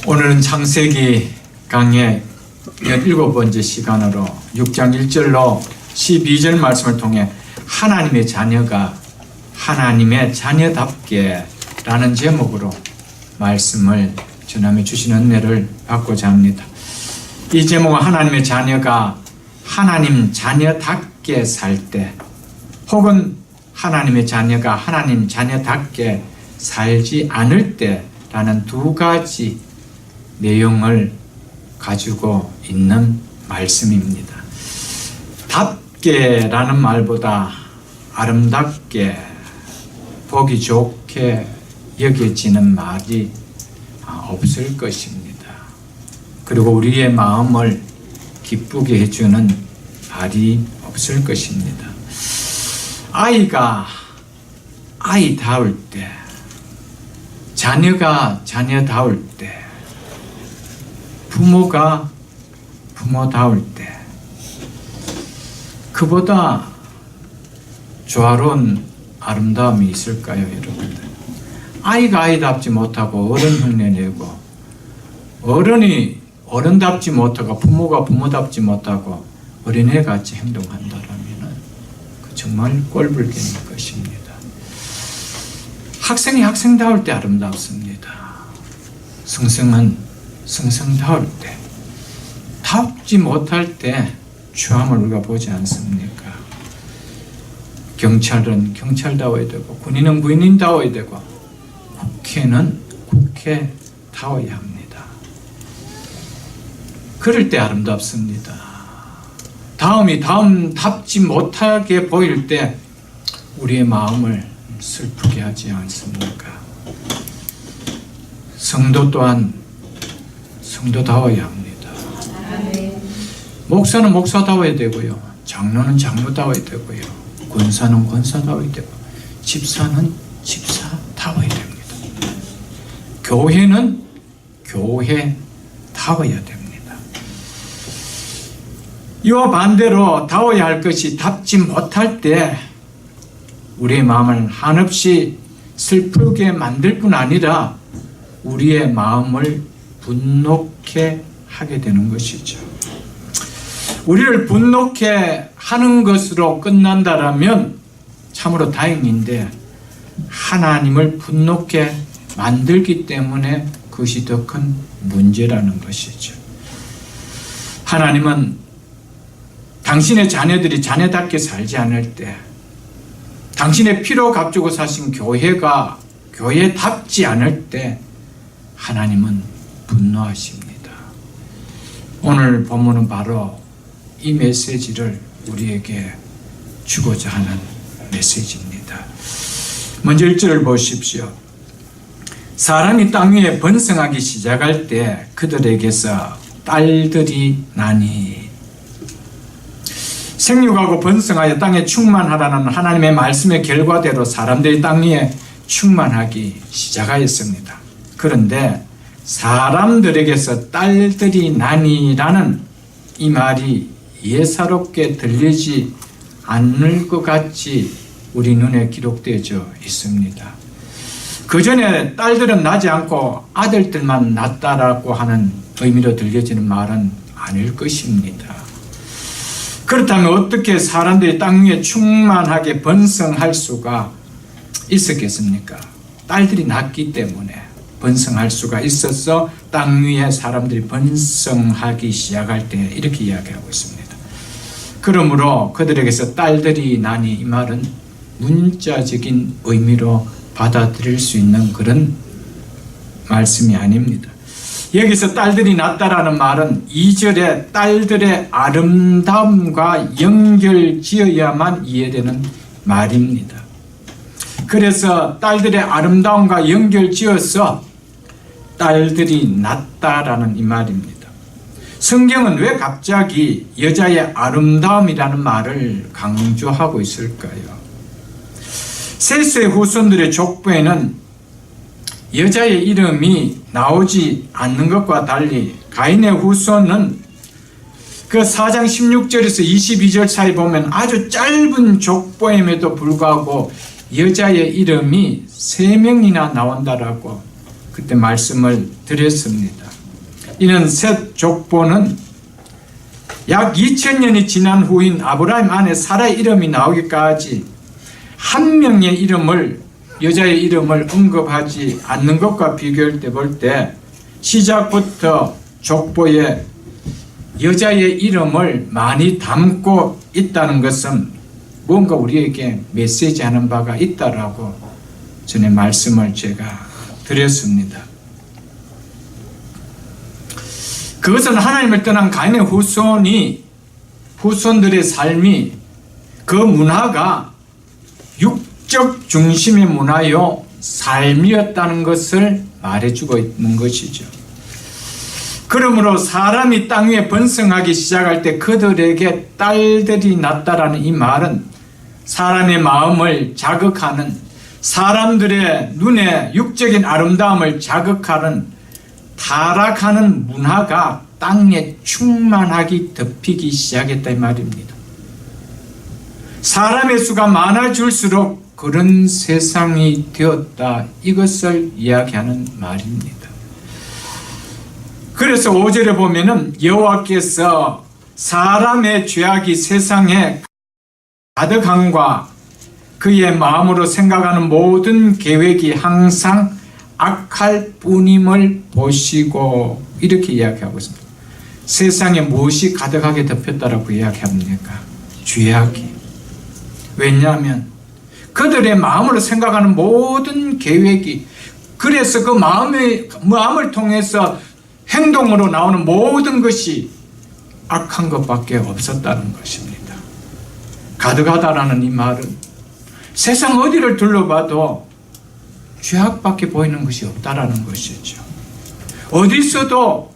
오늘은 창세기 강의 17번째 시간으로 6장 1절로 12절 말씀을 통해 하나님의 자녀가 하나님의 자녀답게 라는 제목으로 말씀을 전하며 주신 은혜를 받고자 합니다. 이 제목은 하나님의 자녀가 하나님 자녀답게 살 때, 혹은 하나님의 자녀가 하나님 자녀답게 살지 않을 때라는 두 가지 내용을 가지고 있는 말씀입니다. 답게라는 말보다 아름답게, 보기 좋게 여겨지는 말이 없을 것입니다. 그리고 우리의 마음을 기쁘게 해주는 말이 없을 것입니다. 아이가 아이다울 때, 자녀가 자녀다울 때, 부모가 부모다울 때, 그보다 조화로운 아름다움이 있을까요, 여러분들? 아이가 아이답지 못하고 어른 흉내내고, 어른이 어른답지 못하고 부모가 부모답지 못하고 어린애같이 행동한다라면 정말 꼴불견인 것입니다. 학생이 학생다울 때 아름답습니다. 성성은 성성다울 때, 답지 못할 때 추함을 우리가 보지 않습니까? 경찰은 경찰다워야 되고, 군인은 군인다워야 되고, 국회는 국회다워야 합니다. 그럴 때 아름답습니다. 다음이 답지 못하게 보일 때 우리의 마음을 슬프게 하지 않습니까? 성도 또한 성도다워야 합니다. 목사는 목사다워야 되고요, 장로는 장로다워야 되고요, 권사는 권사다워야 되고, 집사는 집사다워야 됩니다. 교회는 교회다워야 됩니다. 이와 반대로 다워야 할 것이 답지 못할 때 우리의 마음을 한없이 슬프게 만들 뿐 아니라 우리의 마음을 분노케 하게 되는 것이죠. 우리를 분노케 하는 것으로 끝난다라면 참으로 다행인데, 하나님을 분노케 만들기 때문에 그것이 더 큰 문제라는 것이죠. 하나님은 당신의 자녀들이 자녀답게 살지 않을 때, 당신의 피로 값주고 사신 교회가 교회답지 않을 때 하나님은 분노하십니다. 오늘 본문은 바로 이 메시지를 우리에게 주고자 하는 메시지입니다. 먼저 1절을 보십시오. 사람이 땅 위에 번성하기 시작할 때 그들에게서 딸들이 나니. 생육하고 번성하여 땅에 충만하라는 하나님의 말씀의 결과대로 사람들이 땅 위에 충만하기 시작하였습니다. 그런데 사람들에게서 딸들이 나니라는 이 말이 예사롭게 들리지 않을 것 같이 우리 눈에 기록되어 있습니다. 그 전에 딸들은 나지 않고 아들들만 낳았다라고 하는 의미로 들려지는 말은 아닐 것입니다. 그렇다면 어떻게 사람들이 땅 위에 충만하게 번성할 수가 있었겠습니까? 딸들이 낳기 때문에 번성할 수가 있어서 땅 위에 사람들이 번성하기 시작할 때 이렇게 이야기하고 있습니다. 그러므로 그들에게서 딸들이 나니, 이 말은 문자적인 의미로 받아들일 수 있는 그런 말씀이 아닙니다. 여기서 딸들이 낳았다라는 말은 2절에 딸들의 아름다움과 연결지어야만 이해되는 말입니다. 그래서 딸들의 아름다움과 연결지어서 딸들이 낳았다라는 이 말입니다. 성경은 왜 갑자기 여자의 아름다움이라는 말을 강조하고 있을까요? 셋의 후손들의 족보에는 여자의 이름이 나오지 않는 것과 달리 가인의 후손은 그 4장 16절에서 22절 사이 보면 아주 짧은 족보임에도 불구하고 여자의 이름이 3명이나 나온다라고 그때 말씀을 드렸습니다. 이는 셋 족보는 약 2000년이 지난 후인 아브라함 안에 사라의 이름이 나오기까지 한 명의 이름을, 여자의 이름을 언급하지 않는 것과 비교할 때 볼 때 시작부터 족보에 여자의 이름을 많이 담고 있다는 것은 뭔가 우리에게 메시지하는 바가 있다라고 전에 말씀을 제가 드렸습니다. 그것은 하나님을 떠난 가인의 후손들의 삶이, 그 문화가 육적 중심의 문화요 삶이었다는 것을 말해주고 있는 것이죠. 그러므로 사람이 땅 위에 번성하기 시작할 때 그들에게 딸들이 났다라는 이 말은 사람의 마음을 자극하는, 사람들의 눈에 육적인 아름다움을 자극하는 타락하는 문화가 땅에 충만하기 덮이기 시작했다 이 말입니다. 사람의 수가 많아질수록 그런 세상이 되었다, 이것을 이야기하는 말입니다. 그래서 5절에 보면은 여호와께서 사람의 죄악이 세상에 가득함과 그의 마음으로 생각하는 모든 계획이 항상 악할 뿐임을 보시고, 이렇게 이야기하고 있습니다. 세상에 무엇이 가득하게 덮였다라고 이야기합니까? 죄악이. 왜냐하면 그들의 마음으로 생각하는 모든 계획이, 그래서 그 마음을 통해서 행동으로 나오는 모든 것이 악한 것밖에 없었다는 것입니다. 가득하다라는 이 말은 세상 어디를 둘러봐도 죄악밖에 보이는 것이 없다라는 것이죠. 어디서도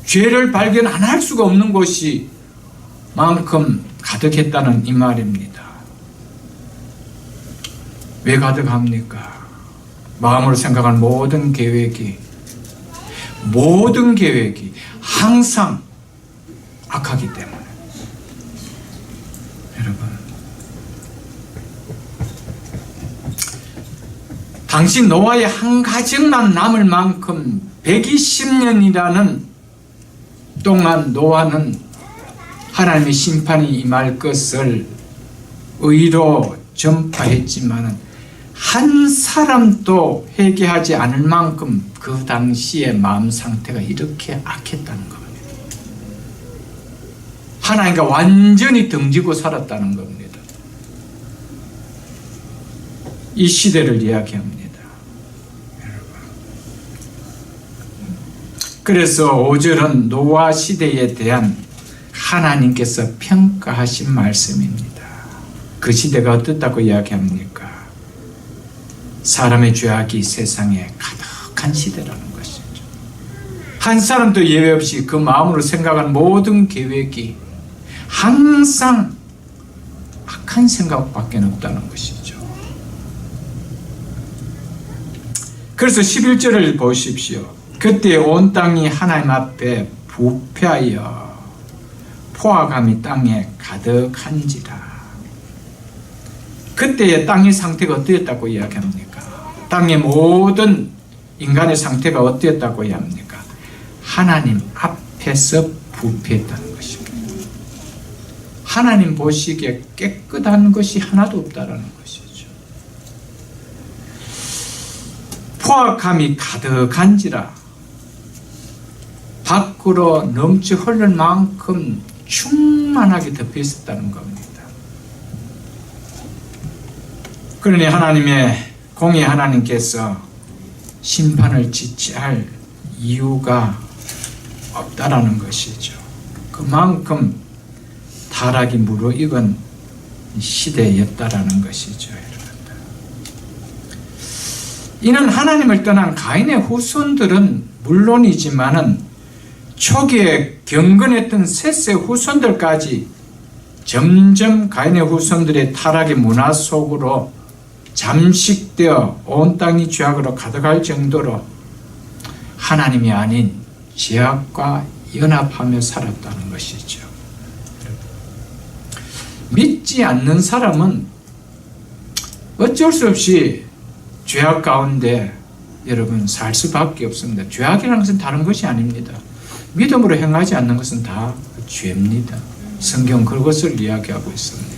죄를 발견 안 할 수가 없는 것이 만큼 가득했다는 이 말입니다. 왜 가득합니까? 마음으로 생각한 모든 계획이 항상 악하기 때문에. 여러분, 당시 노아의 한 가정만 남을 만큼 120년이라는 동안 노아는 하나님의 심판이 임할 것을 의로 전파했지만 한 사람도 회개하지 않을 만큼 그 당시의 마음 상태가 이렇게 악했다는 겁니다. 하나님과 완전히 등지고 살았다는 겁니다. 이 시대를 이야기합니다. 그래서 5절은 노아 시대에 대한 하나님께서 평가하신 말씀입니다. 그 시대가 어떻다고 이야기합니까? 사람의 죄악이 세상에 가득한 시대라는 것이죠. 한 사람도 예외 없이 그 마음으로 생각한 모든 계획이 항상 악한 생각밖에 없다는 것이죠. 그래서 11절을 보십시오. 그때 온 땅이 하나님 앞에 부패하여 포악함이 땅에 가득한지라. 그때의 땅의 상태가 어떠했다고 이야기합니까? 땅의 모든 인간의 상태가 어떠했다고 이야기합니까? 하나님 앞에서 부패했다는 것입니다. 하나님 보시기에 깨끗한 것이 하나도 없다라는 것이죠. 포악함이 가득한지라. 밖으로 넘쳐 흐를 만큼 충만하게 덮여 있었다는 겁니다. 그러니 하나님의 공의 하나님께서 심판을 지체할 이유가 없다라는 것이죠. 그만큼 타락이 무르익은 시대였다라는 것이죠. 이는 하나님을 떠난 가인의 후손들은 물론이지만은 초기에 경건했던 셋의 후손들까지 점점 가인의 후손들의 타락의 문화 속으로 잠식되어 온 땅이 죄악으로 가득할 정도로 하나님이 아닌 죄악과 연합하며 살았다는 것이죠. 믿지 않는 사람은 어쩔 수 없이 죄악 가운데 여러분 살 수밖에 없습니다. 죄악이라는 것은 다른 것이 아닙니다. 믿음으로 행하지 않는 것은 다 죄입니다. 성경 그것을 이야기하고 있습니다.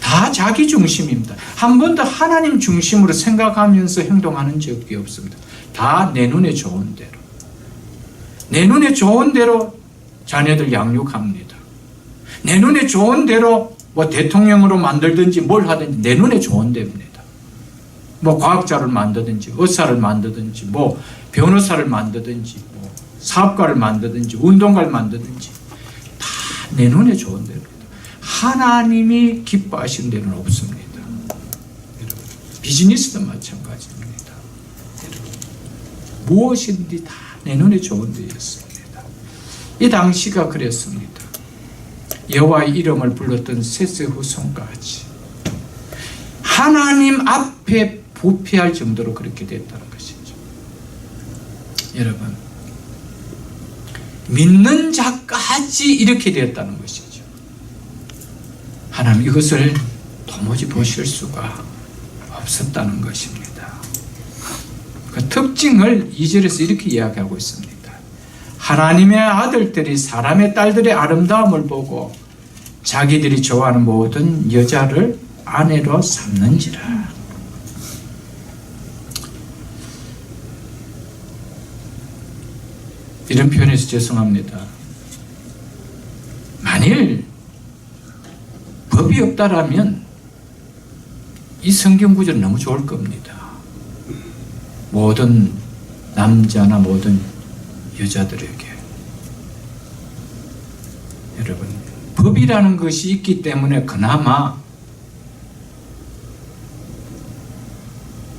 다 자기 중심입니다. 한 번도 하나님 중심으로 생각하면서 행동하는 적이 없습니다. 다 내 눈에 좋은 대로. 내 눈에 좋은 대로 자녀들 양육합니다. 내 눈에 좋은 대로 뭐 대통령으로 만들든지 뭘 하든지 내 눈에 좋은 대로입니다. 뭐 과학자를 만들든지 의사를 만들든지 뭐 변호사를 만들든지 뭐 사업가를 만들든지 운동가를 만들든지 다 내 눈에 좋은 대로입니다. 하나님이 기뻐하시는 데는 없습니다. 여러분, 비즈니스도 마찬가지입니다. 여러분, 무엇이든지 다 내 눈에 좋은 데였습니다. 이 당시가 그랬습니다. 여호와의 이름을 불렀던 셋의 후손까지 하나님 앞에 부패할 정도로 그렇게 됐다는 것이죠. 여러분, 믿는 자까지 이렇게 되었다는 것이죠. 하나님 이것을 도무지 보실 수가 없었다는 것입니다. 그 특징을 2절에서 이렇게 이야기하고 있습니다. 하나님의 아들들이 사람의 딸들의 아름다움을 보고 자기들이 좋아하는 모든 여자를 아내로 삼는지라. 이런 표현에서 죄송합니다. 만일 법이 없다라면 이 성경 구절은 너무 좋을 겁니다. 모든 남자나 모든 여자들에게. 여러분, 법이라는 것이 있기 때문에 그나마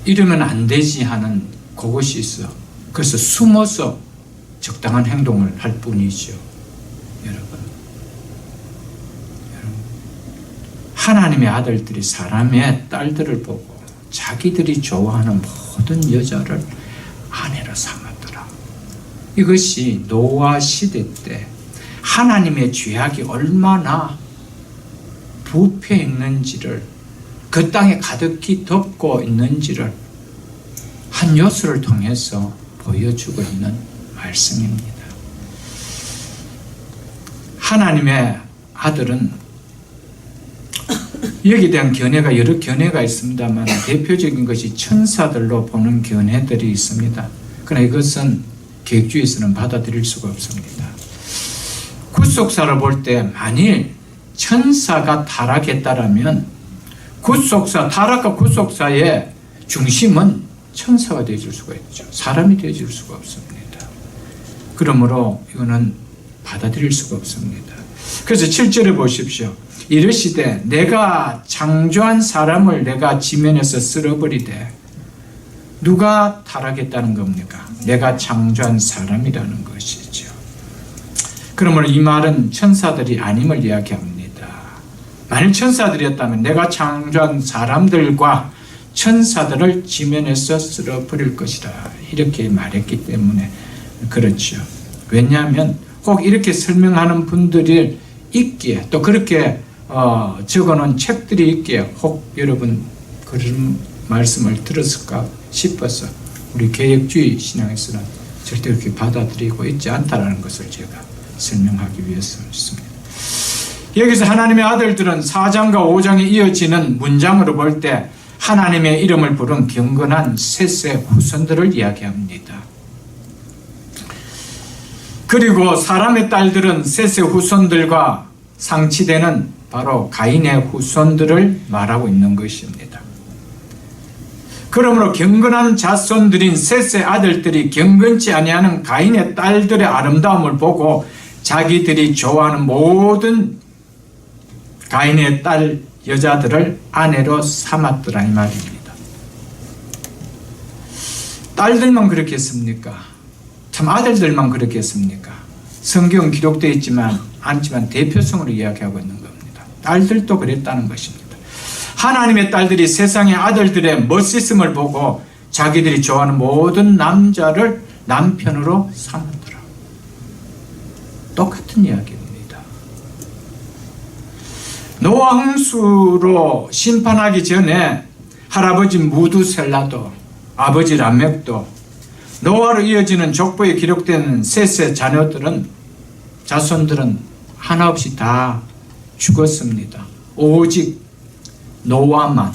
이러면 안 되지 하는 그것이 있어. 그래서 숨어서 적당한 행동을 할 뿐이죠. 여러분, 하나님의 아들들이 사람의 딸들을 보고 자기들이 좋아하는 모든 여자를 아내로 삼았더라. 이것이 노아 시대 때 하나님의 죄악이 얼마나 부패했는지를, 그 땅에 가득히 덮고 있는지를 한 요소를 통해서 보여주고 있는 말씀입니다. 하나님의 아들은 여기에 대한 견해가 여러 견해가 있습니다만 대표적인 것이 천사들로 보는 견해들이 있습니다. 그러나 이것은 계획주의에서는 받아들일 수가 없습니다. 구속사를 볼 때 만일 천사가 타락했다라면 타락과 구속사의 중심은 천사가 되어줄 수가 있죠. 사람이 되어줄 수가 없습니다. 그러므로 이거는 받아들일 수가 없습니다. 그래서 7절에 보십시오. 이르시되 내가 창조한 사람을 내가 지면에서 쓸어버리되. 누가 타락했다는 겁니까? 내가 창조한 사람이라는 것이죠. 그러므로 이 말은 천사들이 아님을 이야기합니다. 만일 천사들이었다면 내가 창조한 사람들과 천사들을 지면에서 쓸어버릴 것이라 이렇게 말했기 때문에 그렇죠. 왜냐하면 꼭 이렇게 설명하는 분들이 있기에, 또 그렇게 적어놓은 책들이 있기에 혹 여러분 그런 말씀을 들었을까 싶어서 우리 개혁주의 신앙에서는 절대 그렇게 받아들이고 있지 않다는 것을 제가 설명하기 위해서였습니다. 여기서 하나님의 아들들은 4장과 5장에 이어지는 문장으로 볼 때 하나님의 이름을 부른 경건한 셋의 후손들을 이야기합니다. 그리고 사람의 딸들은 셋의 후손들과 상치되는 바로 가인의 후손들을 말하고 있는 것입니다. 그러므로 경건한 자손들인 셋의 아들들이 경건치 아니하는 가인의 딸들의 아름다움을 보고 자기들이 좋아하는 모든 가인의 딸 여자들을 아내로 삼았더라 이 말입니다. 딸들만 그렇게 했습니까? 참 아들들만 그렇게 했습니까? 성경 기록되어 있지만 않지만 대표성으로 이야기하고 있는 겁니다. 딸들도 그랬다는 것입니다. 하나님의 딸들이 세상의 아들들의 멋있음을 보고 자기들이 좋아하는 모든 남자를 남편으로 삼았더라. 똑같은 이야기입니다. 노아 홍수로 심판하기 전에 할아버지 무두셀라도 아버지 람멕도 노아로 이어지는 족보에 기록된 셋의 자손들은 하나 없이 다 죽었습니다. 오직 노아만,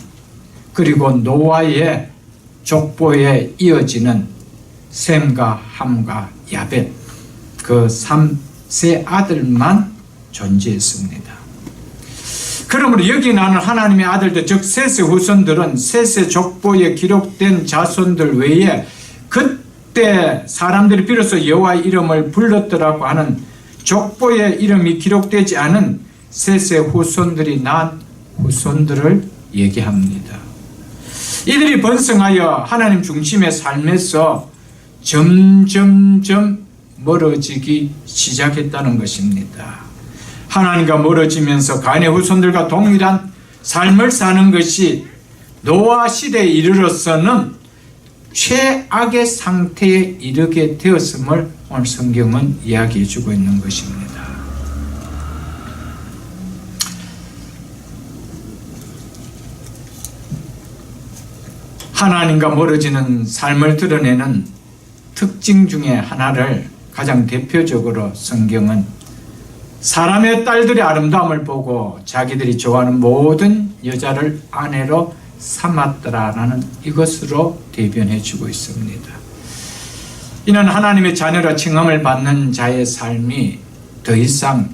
그리고 노아의 족보에 이어지는 셈과 함과 야벳, 그 3세 아들만 존재했습니다. 그러므로 여기 나는 하나님의 아들들, 즉 셋의 후손들은 셋의 족보에 기록된 자손들 외에 그때 사람들이 비로소 여호와의 이름을 불렀더라고 하는 족보에 이름이 기록되지 않은 셋의 후손들이 낳은 후손들을 얘기합니다. 이들이 번성하여 하나님 중심의 삶에서 점점점 멀어지기 시작했다는 것입니다. 하나님과 멀어지면서 가인의 후손들과 동일한 삶을 사는 것이 노아 시대에 이르러서는 최악의 상태에 이르게 되었음을 오늘 성경은 이야기해 주고 있는 것입니다. 하나님과 멀어지는 삶을 드러내는 특징 중에 하나를 가장 대표적으로 성경은 사람의 딸들의 아름다움을 보고 자기들이 좋아하는 모든 여자를 아내로 삼았더라라는 이것으로 대변해 주고 있습니다. 이는 하나님의 자녀라 칭함을 받는 자의 삶이 더 이상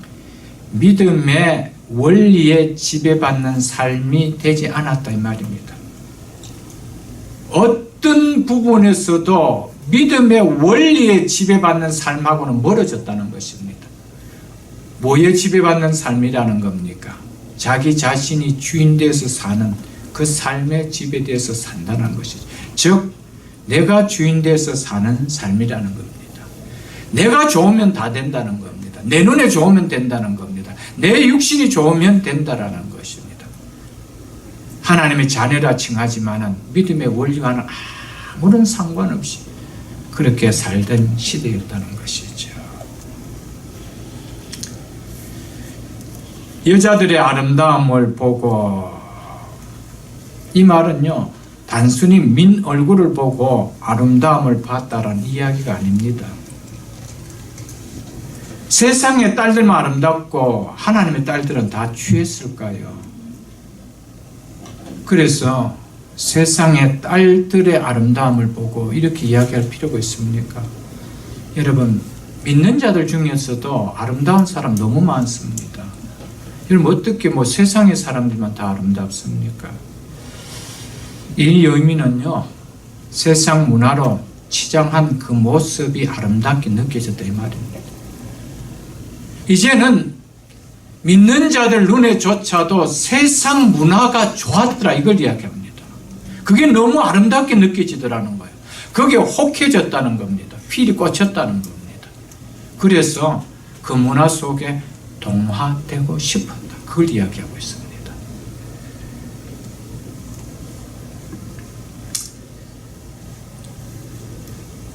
믿음의 원리에 지배받는 삶이 되지 않았다 이 말입니다. 어떤 부분에서도 믿음의 원리에 지배받는 삶하고는 멀어졌다는 것입니다. 뭐에 지배받는 삶이라는 겁니까? 자기 자신이 주인되어서 사는 그 삶의 지배되어서 산다는 것이죠. 즉 내가 주인되어서 사는 삶이라는 겁니다. 내가 좋으면 다 된다는 겁니다. 내 눈에 좋으면 된다는 겁니다. 내 육신이 좋으면 된다라는 것입니다. 하나님의 자녀라 칭하지만은 믿음의 원리와는 아무런 상관없이 그렇게 살던 시대였다는 것이죠. 여자들의 아름다움을 보고, 이 말은요 단순히 민 얼굴을 보고 아름다움을 봤다라는 이야기가 아닙니다. 세상의 딸들만 아름답고 하나님의 딸들은 다 취했을까요? 그래서 세상의 딸들의 아름다움을 보고 이렇게 이야기할 필요가 있습니까? 여러분, 믿는 자들 중에서도 아름다운 사람 너무 많습니다. 여러분, 어떻게 세상의 사람들만 다 아름답습니까? 이 의미는요, 세상 문화로 치장한 그 모습이 아름답게 느껴졌다 이 말입니다. 이제는 믿는 자들 눈에조차도 세상 문화가 좋았더라 이걸 이야기합니다. 그게 너무 아름답게 느껴지더라는 거예요. 그게 혹해졌다는 겁니다. 필이 꽂혔다는 겁니다. 그래서 그 문화 속에 동화되고 싶었다. 그걸 이야기하고 있습니다.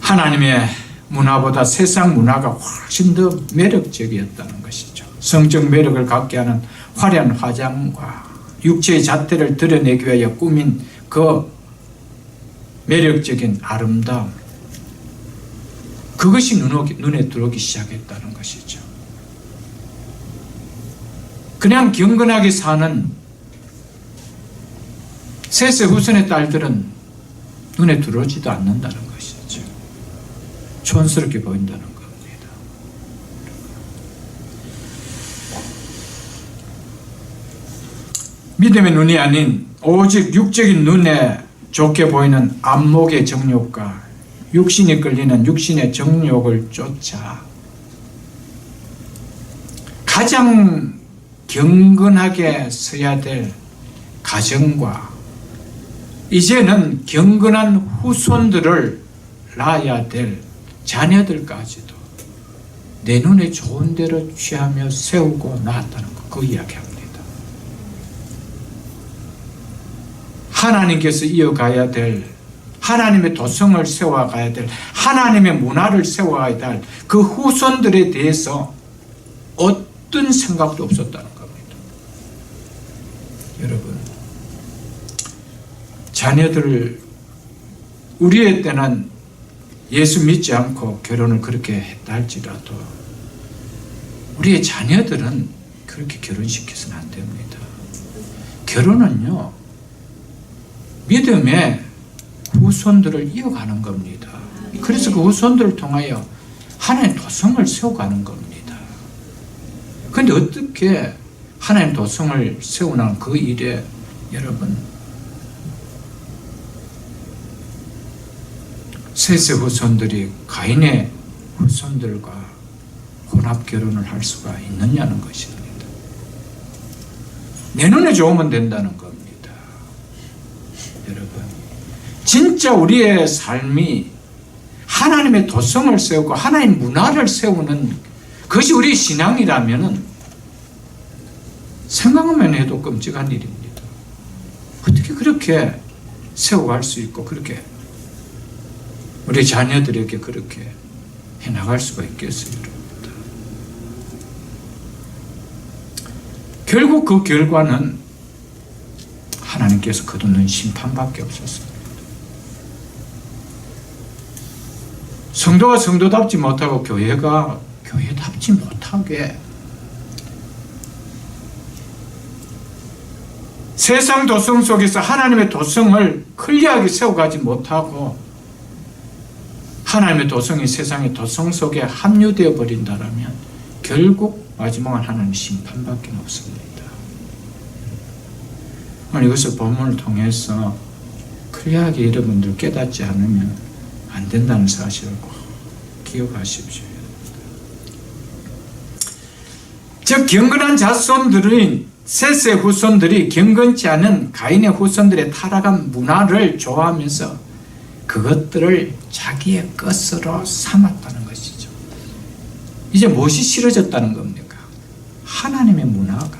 하나님의 문화보다 세상 문화가 훨씬 더 매력적이었다는 것이죠. 성적 매력을 갖게 하는 화려한 화장과 육체의 잣대를 드러내기 위하여 꾸민 그 매력적인 아름다움, 그것이 눈에 들어오기 시작했다는 것이죠. 그냥 경건하게 사는 셋의 후손의 딸들은 눈에 들어오지도 않는다는 것이죠. 촌스럽게 보인다는 겁니다. 믿음의 눈이 아닌 오직 육적인 눈에 좋게 보이는 안목의 정욕과 육신이 끌리는 육신의 정욕을 쫓아 가장 경건하게 서야 될 가정과 이제는 경건한 후손들을 낳아야 될 자녀들까지도 내 눈에 좋은 대로 취하며 세우고 낳았다는 것, 그 이야기합니다. 하나님께서 이어가야 될, 하나님의 도성을 세워가야 될, 하나님의 문화를 세워가야 될 그 후손들에 대해서 어떤 생각도 없었다는 겁니다. 여러분, 자녀들 우리의 때는 예수 믿지 않고 결혼을 그렇게 했다 할지라도 우리의 자녀들은 그렇게 결혼시켜서는 안 됩니다. 결혼은요, 믿음의 후손들을 이어가는 겁니다. 그래서 그 후손들을 통하여 하나님의 도성을 세워가는 겁니다. 그런데 어떻게 하나님의 도성을 세우는 그 일에 여러분, 셋의 후손들이 가인의 후손들과 혼합 결혼을 할 수가 있느냐는 것입니다. 내 눈에 좋으면 된다는 겁니다. 여러분, 진짜 우리의 삶이 하나님의 도성을 세우고 하나님 문화를 세우는 그것이 우리의 신앙이라면 생각만 해도 끔찍한 일입니다. 어떻게 그렇게 세워갈 수 있고 그렇게 우리 자녀들에게 그렇게 해나갈 수가 있겠어요, 여러분. 결국 그 결과는 하나님께서 거두는 심판밖에 없었습니다. 성도가 성도답지 못하고 교회가 교회답지 못하게 세상 도성 속에서 하나님의 도성을 클리어하게 세워가지 못하고 하나님의 도성이 세상의 도성 속에 합류되어 버린다면 결국 마지막은 하나님의 심판밖에 없습니다. 이것을 본문을 통해서 클리어하게 여러분들 깨닫지 않으면 안 된다는 사실을 꼭 기억하십시오. 즉 경건한 자손들인 셋의 후손들이 경건치 않은 가인의 후손들의 타락한 문화를 좋아하면서 그것들을 자기의 것으로 삼았다는 것이죠. 이제 무엇이 싫어졌다는 겁니까? 하나님의 문화가,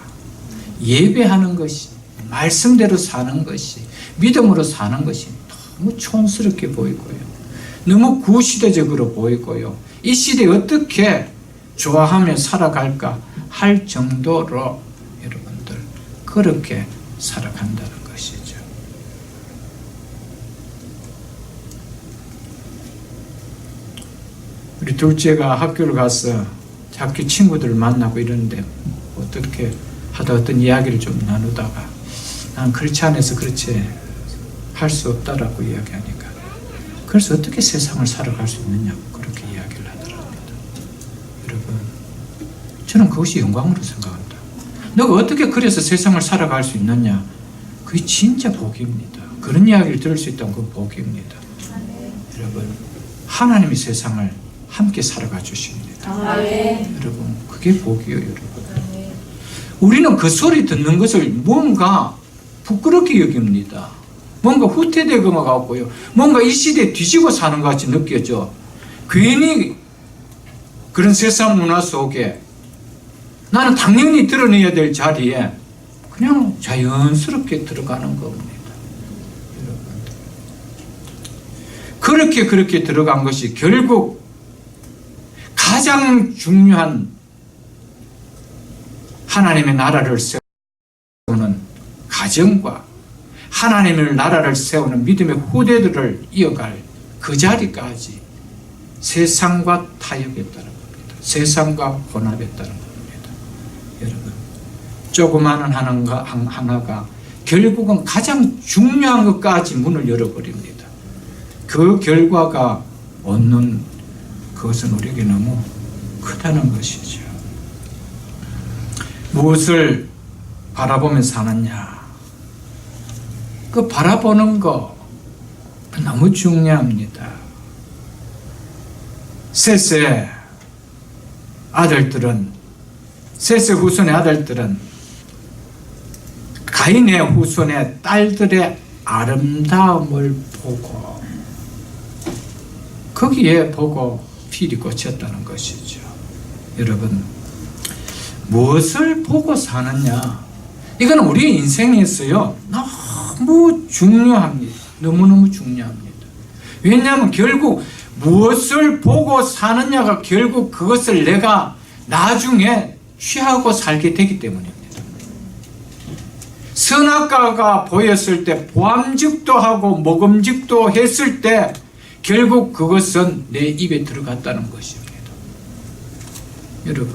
예배하는 것이, 말씀대로 사는 것이, 믿음으로 사는 것이 너무 촌스럽게 보이고요, 너무 구시대적으로 보이고요, 이 시대에 어떻게 좋아하며 살아갈까 할 정도로 여러분들 그렇게 살아간다는 것이죠. 우리 둘째가 학교를 가서 학교 친구들을 만나고 이러는데 어떻게 하다 어떤 이야기를 좀 나누다가 난 그렇지 않아서 그렇지 할 수 없다라고 이야기하니까, 그래서 어떻게 세상을 살아갈 수 있느냐고 그렇게 이야기를 하더랍니다. 여러분, 저는 그것이 영광으로 생각합니다. 너가 어떻게 그래서 세상을 살아갈 수 있느냐, 그게 진짜 복입니다. 그런 이야기를 들을 수 있다면 그건 복입니다. 여러분, 하나님이 세상을 함께 살아가 주십니다. 여러분, 그게 복이에요. 여러분, 우리는 그 소리 듣는 것을 뭔가 부끄럽게 여깁니다. 뭔가 후퇴되고 같고요, 뭔가 이 시대에 뒤지고 사는 것 같이 느껴져. 괜히 그런 세상 문화 속에 나는 당연히 드러내야 될 자리에 그냥 자연스럽게 들어가는 겁니다. 여러분, 그렇게 들어간 것이 결국 가장 중요한 하나님의 나라를 세우는 가정과 하나님의 나라를 세우는 믿음의 후대들을 이어갈 그 자리까지 세상과 타협했다는 겁니다. 세상과 혼합했다는 겁니다. 여러분, 조그마한 하나가 결국은 가장 중요한 것까지 문을 열어버립니다. 그 결과가 얻는 그것은 우리에게 너무 크다는 것이죠. 무엇을 바라보며 사느냐, 그 바라보는 거 너무 중요합니다. 셋의 아들들은, 셋의 후손의 아들들은 가인의 후손의 딸들의 아름다움을 보고 거기에 보고 필이 꽂혔다는 것이죠. 여러분, 무엇을 보고 사느냐, 이거는 우리 인생에서요 너무 중요합니다. 너무너무 중요합니다. 왜냐하면 결국 무엇을 보고 사느냐가 결국 그것을 내가 나중에 취하고 살게 되기 때문입니다. 선악과가 보였을 때 보암직도 하고 먹음직도 했을 때 결국 그것은 내 입에 들어갔다는 것입니다. 여러분,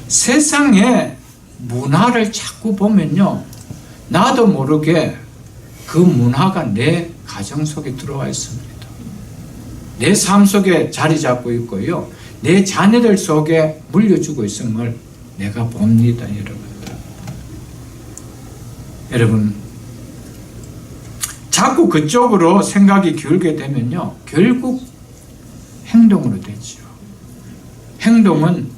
세상에 문화를 자꾸 보면요, 나도 모르게 그 문화가 내 가정 속에 들어와 있습니다. 내 삶 속에 자리 잡고 있고요, 내 자녀들 속에 물려주고 있음을 내가 봅니다. 여러분, 자꾸 그쪽으로 생각이 기울게 되면요, 결국 행동으로 되죠. 행동은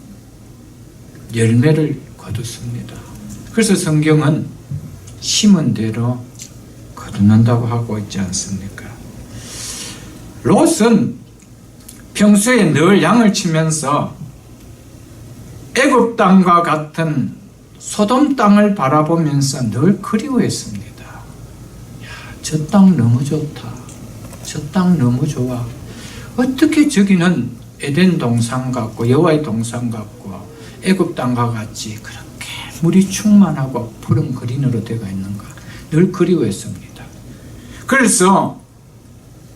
열매를 거두습니다. 그래서 성경은 심은 대로 거둔다고 하고 있지 않습니까? 롯은 평소에 늘 양을 치면서 애굽 땅과 같은 소돔 땅을 바라보면서 늘 그리워했습니다. 저 땅 너무 좋다. 저 땅 너무 좋아. 어떻게 저기는 에덴 동산 같고 여호와의 동산 같고 애굽 땅과 같이 그렇게 물이 충만하고 푸른 그린으로 되어 있는가 늘 그리워했습니다. 그래서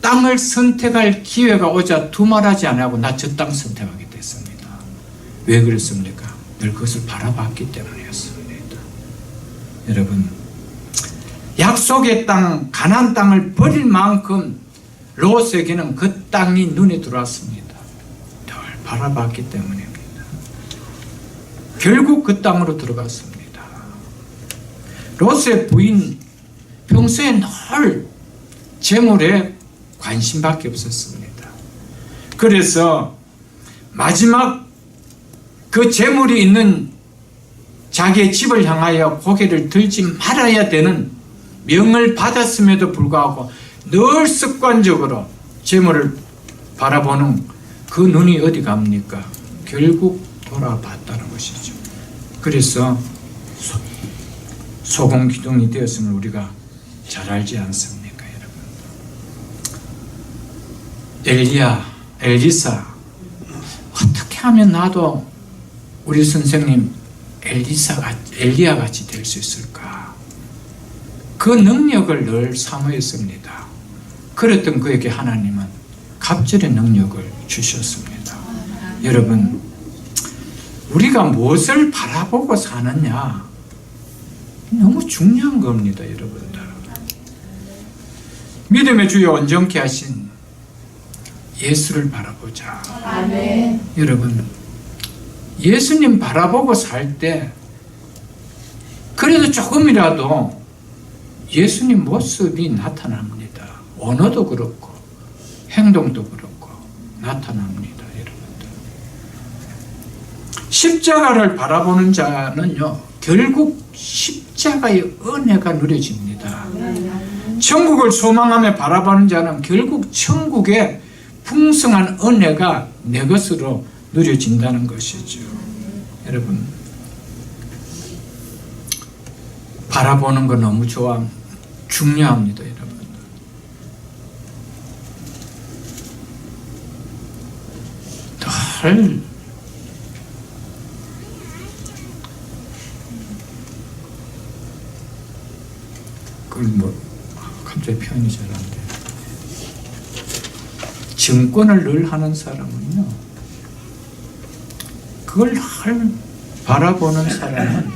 땅을 선택할 기회가 오자 두말하지 않고 나 저 땅 선택하게 됐습니다. 왜 그랬습니까? 늘 그것을 바라봤기 때문이었습니다. 여러분, 약속의 땅, 가나안 땅을 버릴 만큼 롯에게는 그 땅이 눈에 들어왔습니다. 늘 바라봤기 때문입니다. 결국 그 땅으로 들어갔습니다. 롯의 부인 평소에 늘 재물에 관심밖에 없었습니다. 그래서 마지막 그 재물이 있는 자기의 집을 향하여 고개를 들지 말아야 되는 명을 받았음에도 불구하고 늘 습관적으로 재물을 바라보는 그 눈이 어디 갑니까? 결국 돌아봤다는 것이죠. 그래서 소금 기둥이 되었음을 우리가 잘 알지 않습니까, 여러분? 엘리사, 어떻게 하면 나도 우리 선생님 엘리야 같이 될 수 있을까? 그 능력을 늘 사모했습니다. 그랬던 그에게 하나님은 갑절의 능력을 주셨습니다. 여러분, 우리가 무엇을 바라보고 사느냐 너무 중요한 겁니다. 여러분들, 믿음의 주여 온전케 하신 예수를 바라보자. 아멘. 여러분, 예수님 바라보고 살 때 그래도 조금이라도 예수님 모습이 나타납니다. 언어도 그렇고 행동도 그렇고 나타납니다. 여러분들, 십자가를 바라보는 자는요 결국 십자가의 은혜가 누려집니다. 천국을 소망하며 바라보는 자는 결국 천국의 풍성한 은혜가 내 것으로 누려진다는 것이죠. 여러분, 바라보는 거 너무 중요합니다. 여러분, 늘 그걸 갑자기 표현이 잘 안 돼요. 증권을 늘 하는 사람은요, 그걸 늘 바라보는 사람은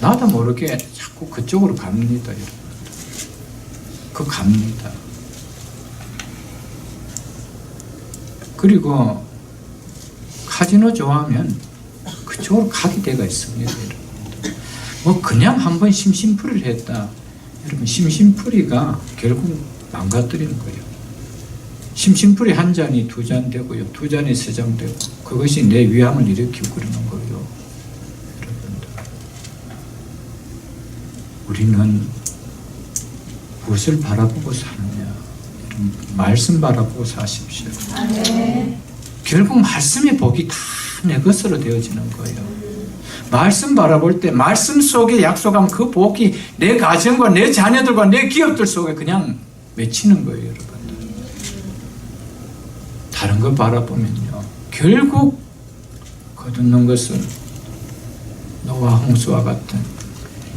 나도 모르게 자꾸 그쪽으로 갑니다. 여러분, 그 갑니다. 그리고 카지노 좋아하면 그쪽으로 가게 되가 있습니다. 여러분, 뭐 그냥 한번 심심풀이를 했다. 여러분, 심심풀이가 결국 망가뜨리는 거예요. 심심풀이 한 잔이 두 잔 되고요, 두 잔이 세 잔 되고, 그것이 내 위암을 일으키고 그러는 거예요. 여러분들, 우리는 무엇을 바라보고 사느냐? 말씀 바라보고 사십시오. 결국 말씀의 복이 다 내 것으로 되어지는 거예요. 말씀 바라볼 때 말씀 속에 약속한 그 복이 내 가정과 내 자녀들과 내 기업들 속에 그냥 맺히는 거예요. 여러분들, 다른 거 바라보면요 결국 거두는 것은 노아 홍수와 같은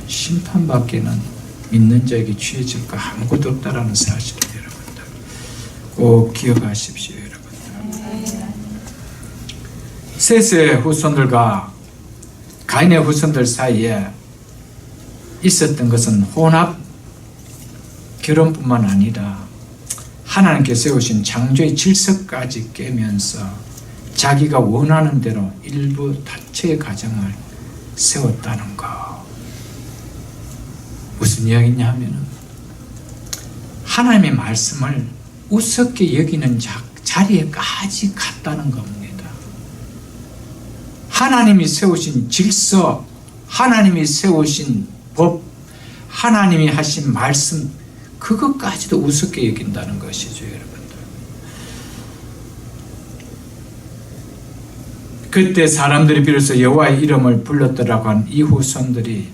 심판밖에는 믿는 자에게 주어질 거 아무것도 없다라는 사실을 여러분들 꼭 기억하십시오. 여러분들. 셋의 후손들과 가인의 후손들 사이에 있었던 것은 혼합 결혼뿐만 아니라 하나님께 세우신 창조의 질서까지 깨면서 자기가 원하는 대로 일부 다처의 가정을 세웠다는 거. 무슨 이야기냐 하면은 하나님의 말씀을 우습게 여기는 자리에까지 갔다는 겁니다. 하나님이 세우신 질서, 하나님이 세우신 법, 하나님이 하신 말씀, 그것까지도 우습게 여긴다는 것이죠, 여러분들. 그때 사람들이 비로소 여호와의 이름을 불렀더라고 한 이 후손들이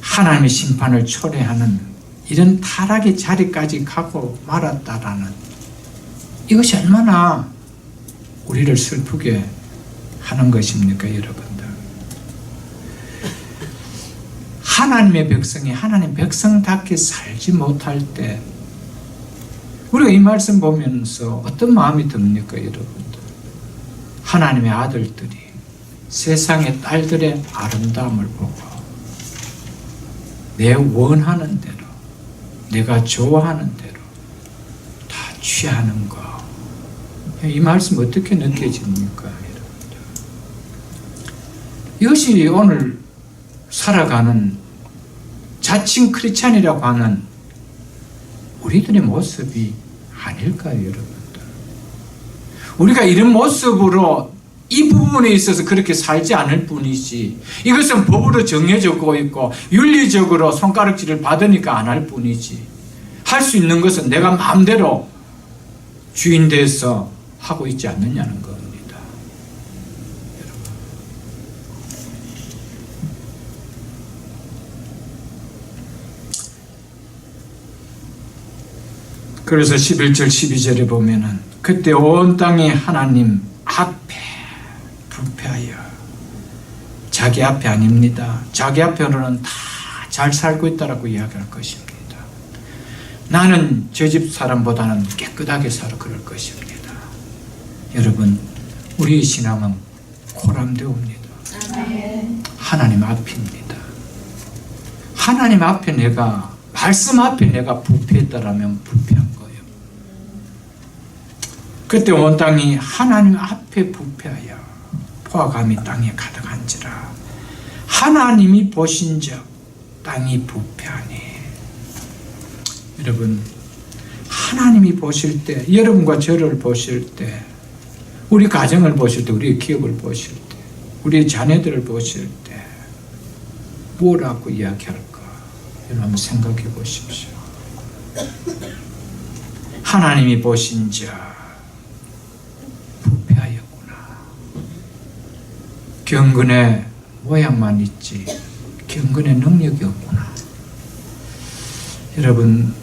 하나님의 심판을 초래하는 이런 타락의 자리까지 가고 말았다라는, 이것이 얼마나 우리를 슬프게 하는 것입니까, 여러분들. 하나님의 백성이 하나님 백성답게 살지 못할 때 우리가 이 말씀 보면서 어떤 마음이 듭니까, 여러분들? 하나님의 아들들이 세상의 딸들의 아름다움을 보고 내 원하는 대로, 내가 좋아하는 대로 다 취하는 거. 이 말씀 어떻게 느껴집니까, 여러분들? 이것이 오늘 살아가는 자칭 크리스찬이라고 하는 우리들의 모습이 아닐까요, 여러분들? 우리가 이런 모습으로 이 부분에 있어서 그렇게 살지 않을 뿐이지, 이것은 법으로 정해지고 있고 윤리적으로 손가락질을 받으니까 안 할 뿐이지, 할 수 있는 것은 내가 마음대로 주인 돼서 하고 있지 않느냐는 겁니다. 그래서 11절 12절에 보면은 그때 온 땅이 하나님 앞에 부패하여, 자기 앞에 아닙니다. 자기 앞에는 다 잘 살고 있다라고 이야기할 것입니다. 나는 저 집 사람보다는 깨끗하게 살아 그럴 것입니다. 여러분, 우리의 신앙은 코람되옵니다. 하나님 앞입니다. 하나님 앞에 내가, 말씀 앞에 내가 부패했다라면 부패한 거예요. 그때 온 땅이 하나님 앞에 부패하여 포악함이 땅에 가득한지라. 하나님이 보신즉 땅이 부패하니. 여러분, 하나님이 보실 때, 여러분과 저를 보실 때, 우리 가정을 보실 때, 우리의 기업을 보실 때, 우리의 자녀들을 보실 때 뭐라고 이야기할까? 여러분 한번 생각해 보십시오. 하나님이 보신즉 부패하였구나. 경건의 모양만 있지 경건의 능력이 없구나. 여러분,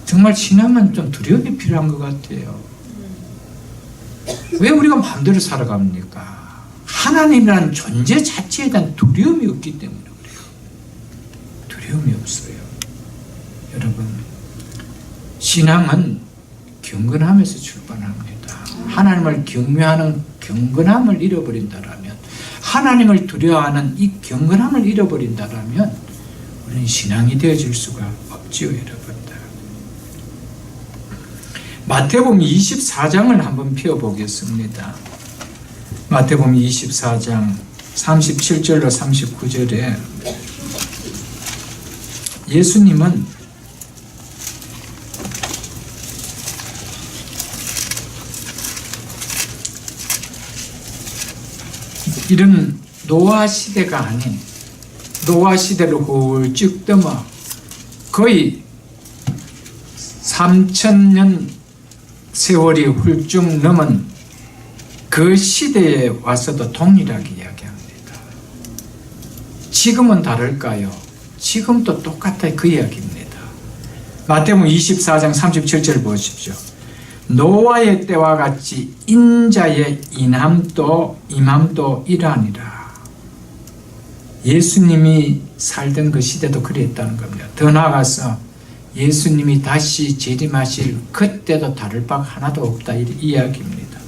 정말 신앙은 좀 두려움이 필요한 것 같아요. 왜 우리가 마음대로 살아갑니까? 하나님이라는 존재 자체에 대한 두려움이 없기 때문에 그래요. 두려움이 없어요. 여러분, 신앙은 경건함에서 출발합니다. 하나님을 경외하는 경건함을 잃어버린다라면, 하나님을 두려워하는 이 경건함을 잃어버린다라면 우리는 신앙이 되어질 수가 없지요, 여러분들. 마태복음 24장을 한번 펴보겠습니다. 마태복음 24장 37절로 39절에 예수님은 이런 노아 시대가 아닌 노아 시대를 훌쩍 넘어 거의 3000년 세월이 훌쩍 넘은 그 시대에 와서도 동일하게 이야기합니다. 지금은 다를까요? 지금도 똑같아요. 그 이야기입니다. 마태복음 24장 37절 보십시오. 노아의 때와 같이 인자의 임함도 이러하니라. 예수님이 살던 그 시대도 그랬다는 겁니다. 더 나아가서 예수님이 다시 재림하실 그때도 다를 바 하나도 없다, 이 이야기입니다.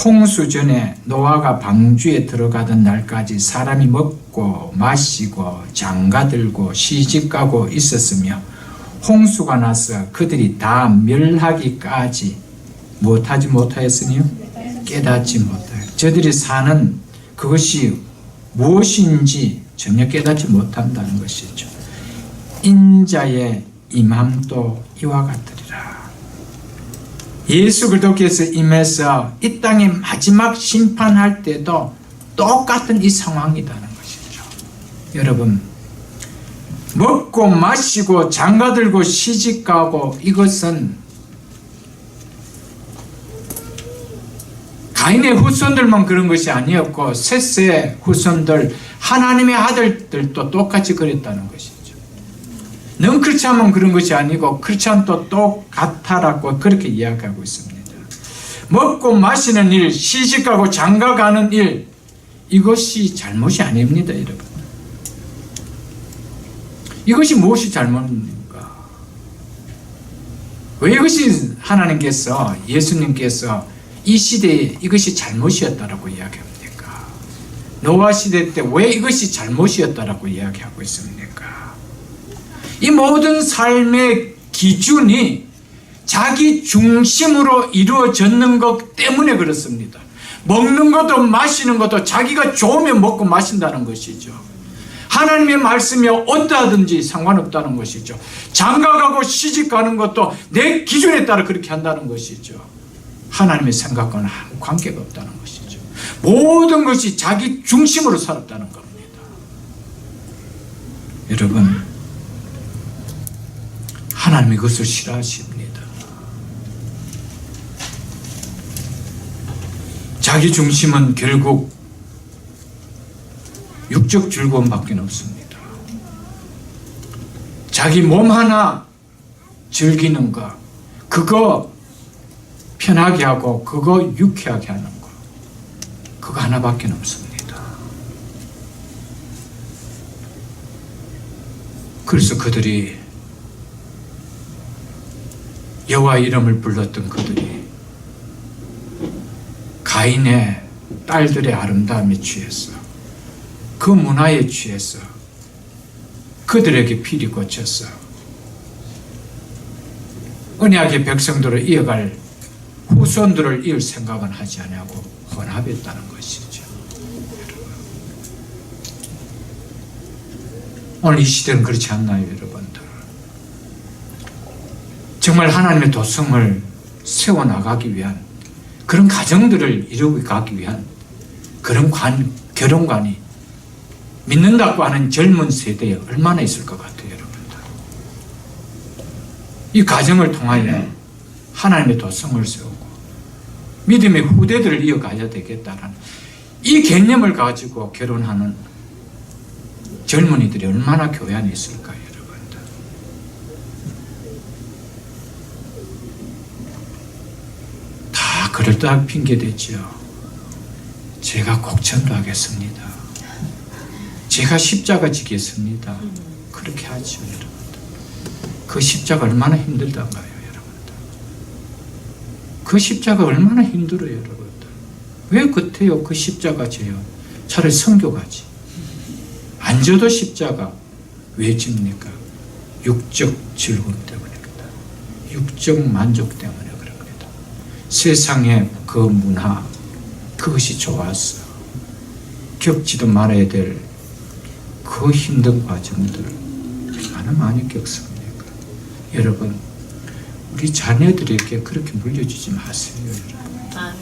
홍수 전에 노아가 방주에 들어가던 날까지 사람이 먹고 마시고 장가들고 시집가고 있었으며, 홍수가 나서 그들이 다 멸하기까지 못하지 못하였으니요? 깨닫지 못하여 저들이 사는 그것이 무엇인지 전혀 깨닫지 못한다는 것이죠. 인자의 임함도 이와 같으리라. 예수 그리스도께서 임해서 이 땅에 마지막 심판할 때도 똑같은 이 상황이라는 것이죠. 여러분, 먹고 마시고 장가들고 시집가고, 이것은 가인의 후손들만 그런 것이 아니었고 셋의 후손들, 하나님의 아들들도 똑같이 그랬다는 것이죠. 넌 그렇지 않으면 그런 것이 아니고 그렇지 않도 똑같아라고 그렇게 이야기하고 있습니다. 먹고 마시는 일, 시집가고 장가가는 일, 이것이 잘못이 아닙니다, 여러분. 이것이 무엇이 잘못입니까? 왜 이것이 하나님께서, 예수님께서 이 시대에 이것이 잘못이었다라고 이야기합니까? 노아 시대 때 왜 이것이 잘못이었다라고 이야기하고 있습니까? 이 모든 삶의 기준이 자기 중심으로 이루어졌는 것 때문에 그렇습니다. 먹는 것도 마시는 것도 자기가 좋으면 먹고 마신다는 것이죠. 하나님의 말씀이 어떠하든지 상관없다는 것이죠. 장가가고 시집가는 것도 내 기준에 따라 그렇게 한다는 것이죠. 하나님의 생각과는 아무 관계가 없다는 것이죠. 모든 것이 자기 중심으로 살았다는 겁니다. 여러분, 하나님이 그것을 싫어하십니다. 자기 중심은 결국 육적 즐거움밖에 없습니다. 자기 몸 하나 즐기는 것, 그거 편하게 하고 그거 유쾌하게 하는 것, 그거 하나밖에 없습니다. 그래서 그들이, 여호와 이름을 불렀던 그들이 가인의 딸들의 아름다움에 취해서, 그 문화에 취해서 그들에게 피리 꽂혀서 언약의 백성들을 이어갈 후손들을 이을 생각은 하지 않냐고 혼합했다는 것이죠. 오늘 이 시대는 그렇지 않나요, 여러분들? 정말 하나님의 도성을 세워나가기 위한, 그런 가정들을 이루고 가기 위한 그런 결혼관이 믿는다고 하는 젊은 세대에 얼마나 있을 것 같아요, 여러분들? 이 가정을 통하여 하나님의 도성을 세우고 믿음의 후대들을 이어가야 되겠다는 이 개념을 가지고 결혼하는 젊은이들이 얼마나 교회 안에 있을까요, 여러분들? 다 그럴듯하게 핑계대지요. 제가 꼭 전도하겠습니다. 제가 십자가 지겠습니다. 그렇게 하죠, 여러분들. 그 십자가 얼마나 힘들단가요, 여러분들? 그 십자가 얼마나 힘들어요, 여러분들? 왜 그때요 그 십자가 져요? 차라리 선교 가지. 안 져도 십자가 왜 집니까? 육적 즐거움 때문입니다. 육적 만족 때문에 그럽니다. 세상의 그 문화, 그것이 좋았어. 겪지도 말아야 될 그 힘든 과정들을 얼마나 많이 겪습니까? 여러분, 우리 자녀들에게 그렇게 물려주지 마세요, 여러분.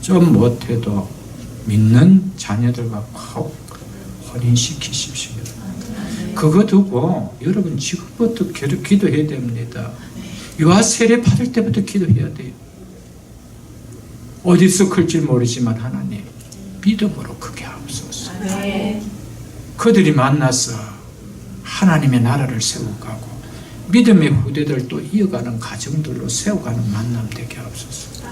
좀 못해도 믿는 자녀들과 꼭 혼인시키십시오. 그거 두고 여러분 지금부터 기도해야 됩니다. 유아 세례 받을 때부터 기도해야 돼요. 어디서 클지 모르지만 하나님 믿음으로 크게 하옵소서. 그들이 만나서 하나님의 나라를 세워가고 믿음의 후대들 또 이어가는 가정들로 세워가는 만남 되게 하옵소서.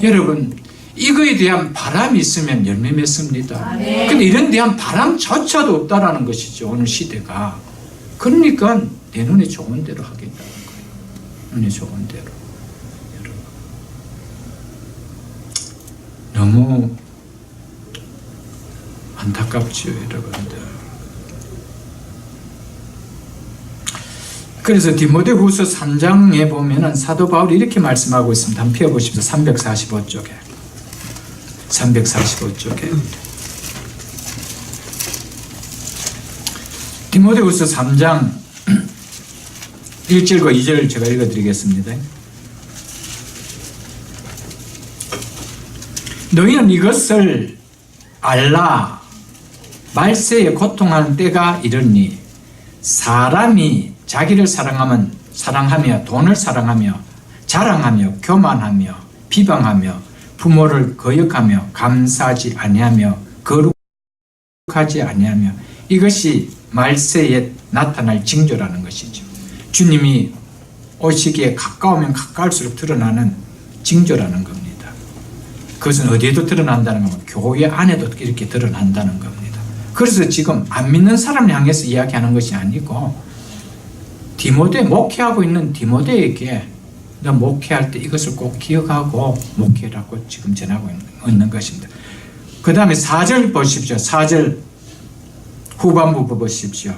여러분, 이거에 대한 바람이 있으면 열매 맺습니다. 근데 이런 대한 바람조차도 없다라는 것이죠, 오늘 시대가. 그러니까 내 눈에 좋은 대로 하겠다는 거예요. 눈에 좋은 대로. 여러분, 너무 안타깝죠, 여러분들. 그래서 디모데후서 3장에 보면은 사도 바울이 이렇게 말씀하고 있습니다. 한번 펴보십시오. 345쪽에. 345쪽에. 디모데후서 3장 1절과 2절을 제가 읽어드리겠습니다. 너희는 이것을 알라. 말세에 고통하는 때가 이르니 사람이 자기를 사랑하며 돈을 사랑하며 자랑하며 교만하며 비방하며 부모를 거역하며 감사하지 아니하며 거룩하지 아니하며 이것이 말세에 나타날 징조라는 것이죠. 주님이 오시기에 가까우면 가까울수록 드러나는 징조라는 겁니다. 그것은 어디에도 드러난다는 겁니다. 교회 안에도 이렇게 드러난다는 겁니다. 그래서 지금 안 믿는 사람을 향해서 이야기하는 것이 아니고 디모데, 목회하고 있는 디모데에게 너 목회할 때 이것을 꼭 기억하고 목회라고 지금 전하고 있는 것입니다. 그 다음에 4절 보십시오. 4절 후반부 보십시오.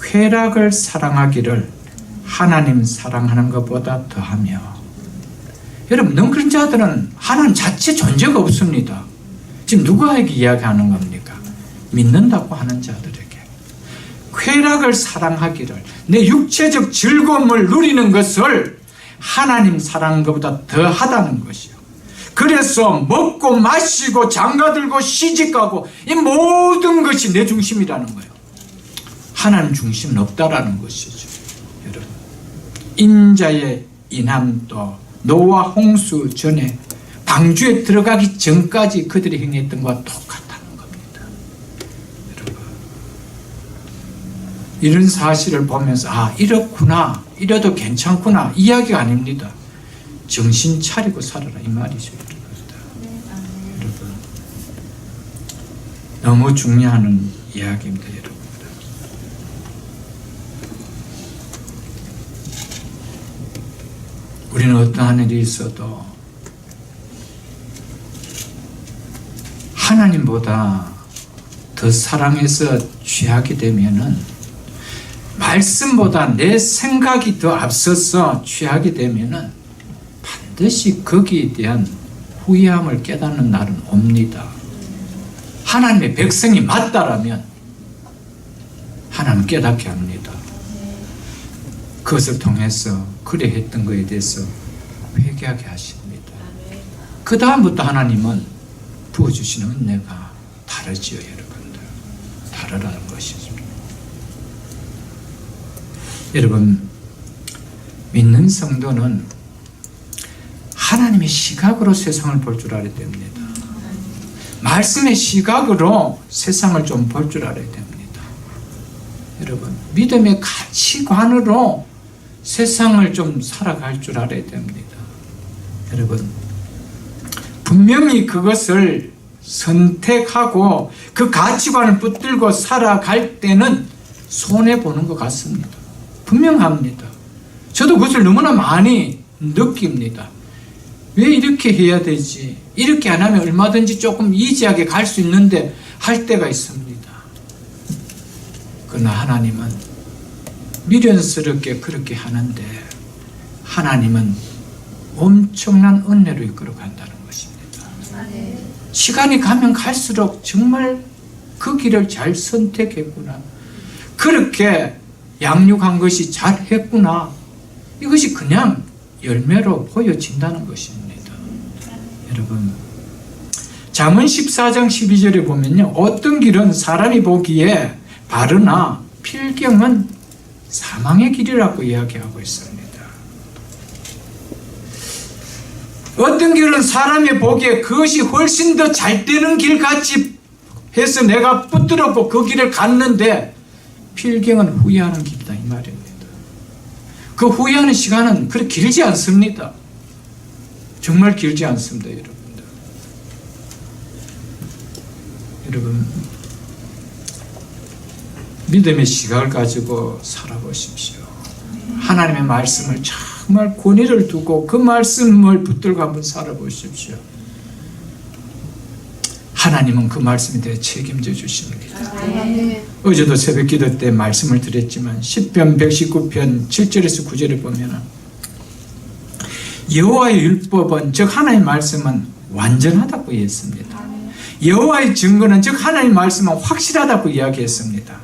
쾌락을 사랑하기를 하나님 사랑하는 것보다 더하며. 여러분, 너무 그런 자들은 하나님 자체 존재가 없습니다. 지금 누구에게 이야기하는 겁니까? 믿는다고 하는 자들에게. 쾌락을 사랑하기를, 내 육체적 즐거움을 누리는 것을 하나님 사랑하는 것보다 더하다는 것이요. 그래서 먹고 마시고 장가들고 시집가고 이 모든 것이 내 중심이라는 거예요. 하나님 중심은 없다라는 것이죠. 여러분, 인자의 인함도 노아 홍수 전에 방주에 들어가기 전까지 그들이 행했던 것과 똑같다는 겁니다. 여러분, 이런 사실을 보면서 아, 이렇구나, 이래도 괜찮구나, 이야기가 아닙니다. 정신 차리고 살아라, 이 말이죠. 여러분, 너무 중요한 이야기입니다. 여러분, 우리는 어떠한 일이 있어도 하나님보다 더 사랑해서 취하게 되면은, 말씀보다 내 생각이 더 앞서서 취하게 되면은 반드시 거기에 대한 후회함을 깨닫는 날은 옵니다. 하나님의 백성이 맞다라면 하나님 깨닫게 합니다. 그것을 통해서 그래 했던 것에 대해서 회개하게 하십니다. 그 다음부터 하나님은 부어주시는 은혜가 다르지요, 여러분들. 다르다는 것이죠. 여러분, 믿는 성도는 하나님의 시각으로 세상을 볼 줄 알아야 됩니다. 말씀의 시각으로 세상을 좀 볼 줄 알아야 됩니다. 여러분, 믿음의 가치관으로 세상을 좀 살아갈 줄 알아야 됩니다. 여러분, 분명히 그것을 선택하고 그 가치관을 붙들고 살아갈 때는 손해보는 것 같습니다. 분명합니다. 저도 그것을 너무나 많이 느낍니다. 왜 이렇게 해야 되지? 이렇게 안 하면 얼마든지 조금 이지하게 갈 수 있는데 할 때가 있습니다. 그러나 하나님은 미련스럽게 그렇게 하는데 하나님은 엄청난 은혜로 이끌어 간다는 것입니다. 시간이 가면 갈수록 정말 그 길을 잘 선택했구나, 그렇게 양육한 것이 잘했구나, 이것이 그냥 열매로 보여진다는 것입니다. 여러분, 잠언 14장 12절에 보면요, 어떤 길은 사람이 보기에 바르나 필경은 사망의 길이라고 이야기하고 있습니다. 어떤 길은 사람이 보기에 그것이 훨씬 더 잘 되는 길 같이 해서 내가 붙들었고 그 길을 갔는데 필경은 후회하는 길이다, 이 말입니다. 그 후회하는 시간은 그렇게 길지 않습니다. 정말 길지 않습니다, 여러분들. 여러분, 믿음의 시각을 가지고 살아보십시오. 하나님의 말씀을 정말 권위를 두고 그 말씀을 붙들고 한번 살아보십시오. 하나님은 그 말씀에 대해 책임져 주십니다. 어제도 새벽 기도 때 말씀을 드렸지만 시편 119편 7절에서 9절에 보면 여호와의 율법은 즉 하나님의 말씀은 완전하다고 이야기했습니다. 여호와의 증거는 즉 하나님의 말씀은 확실하다고 이야기했습니다.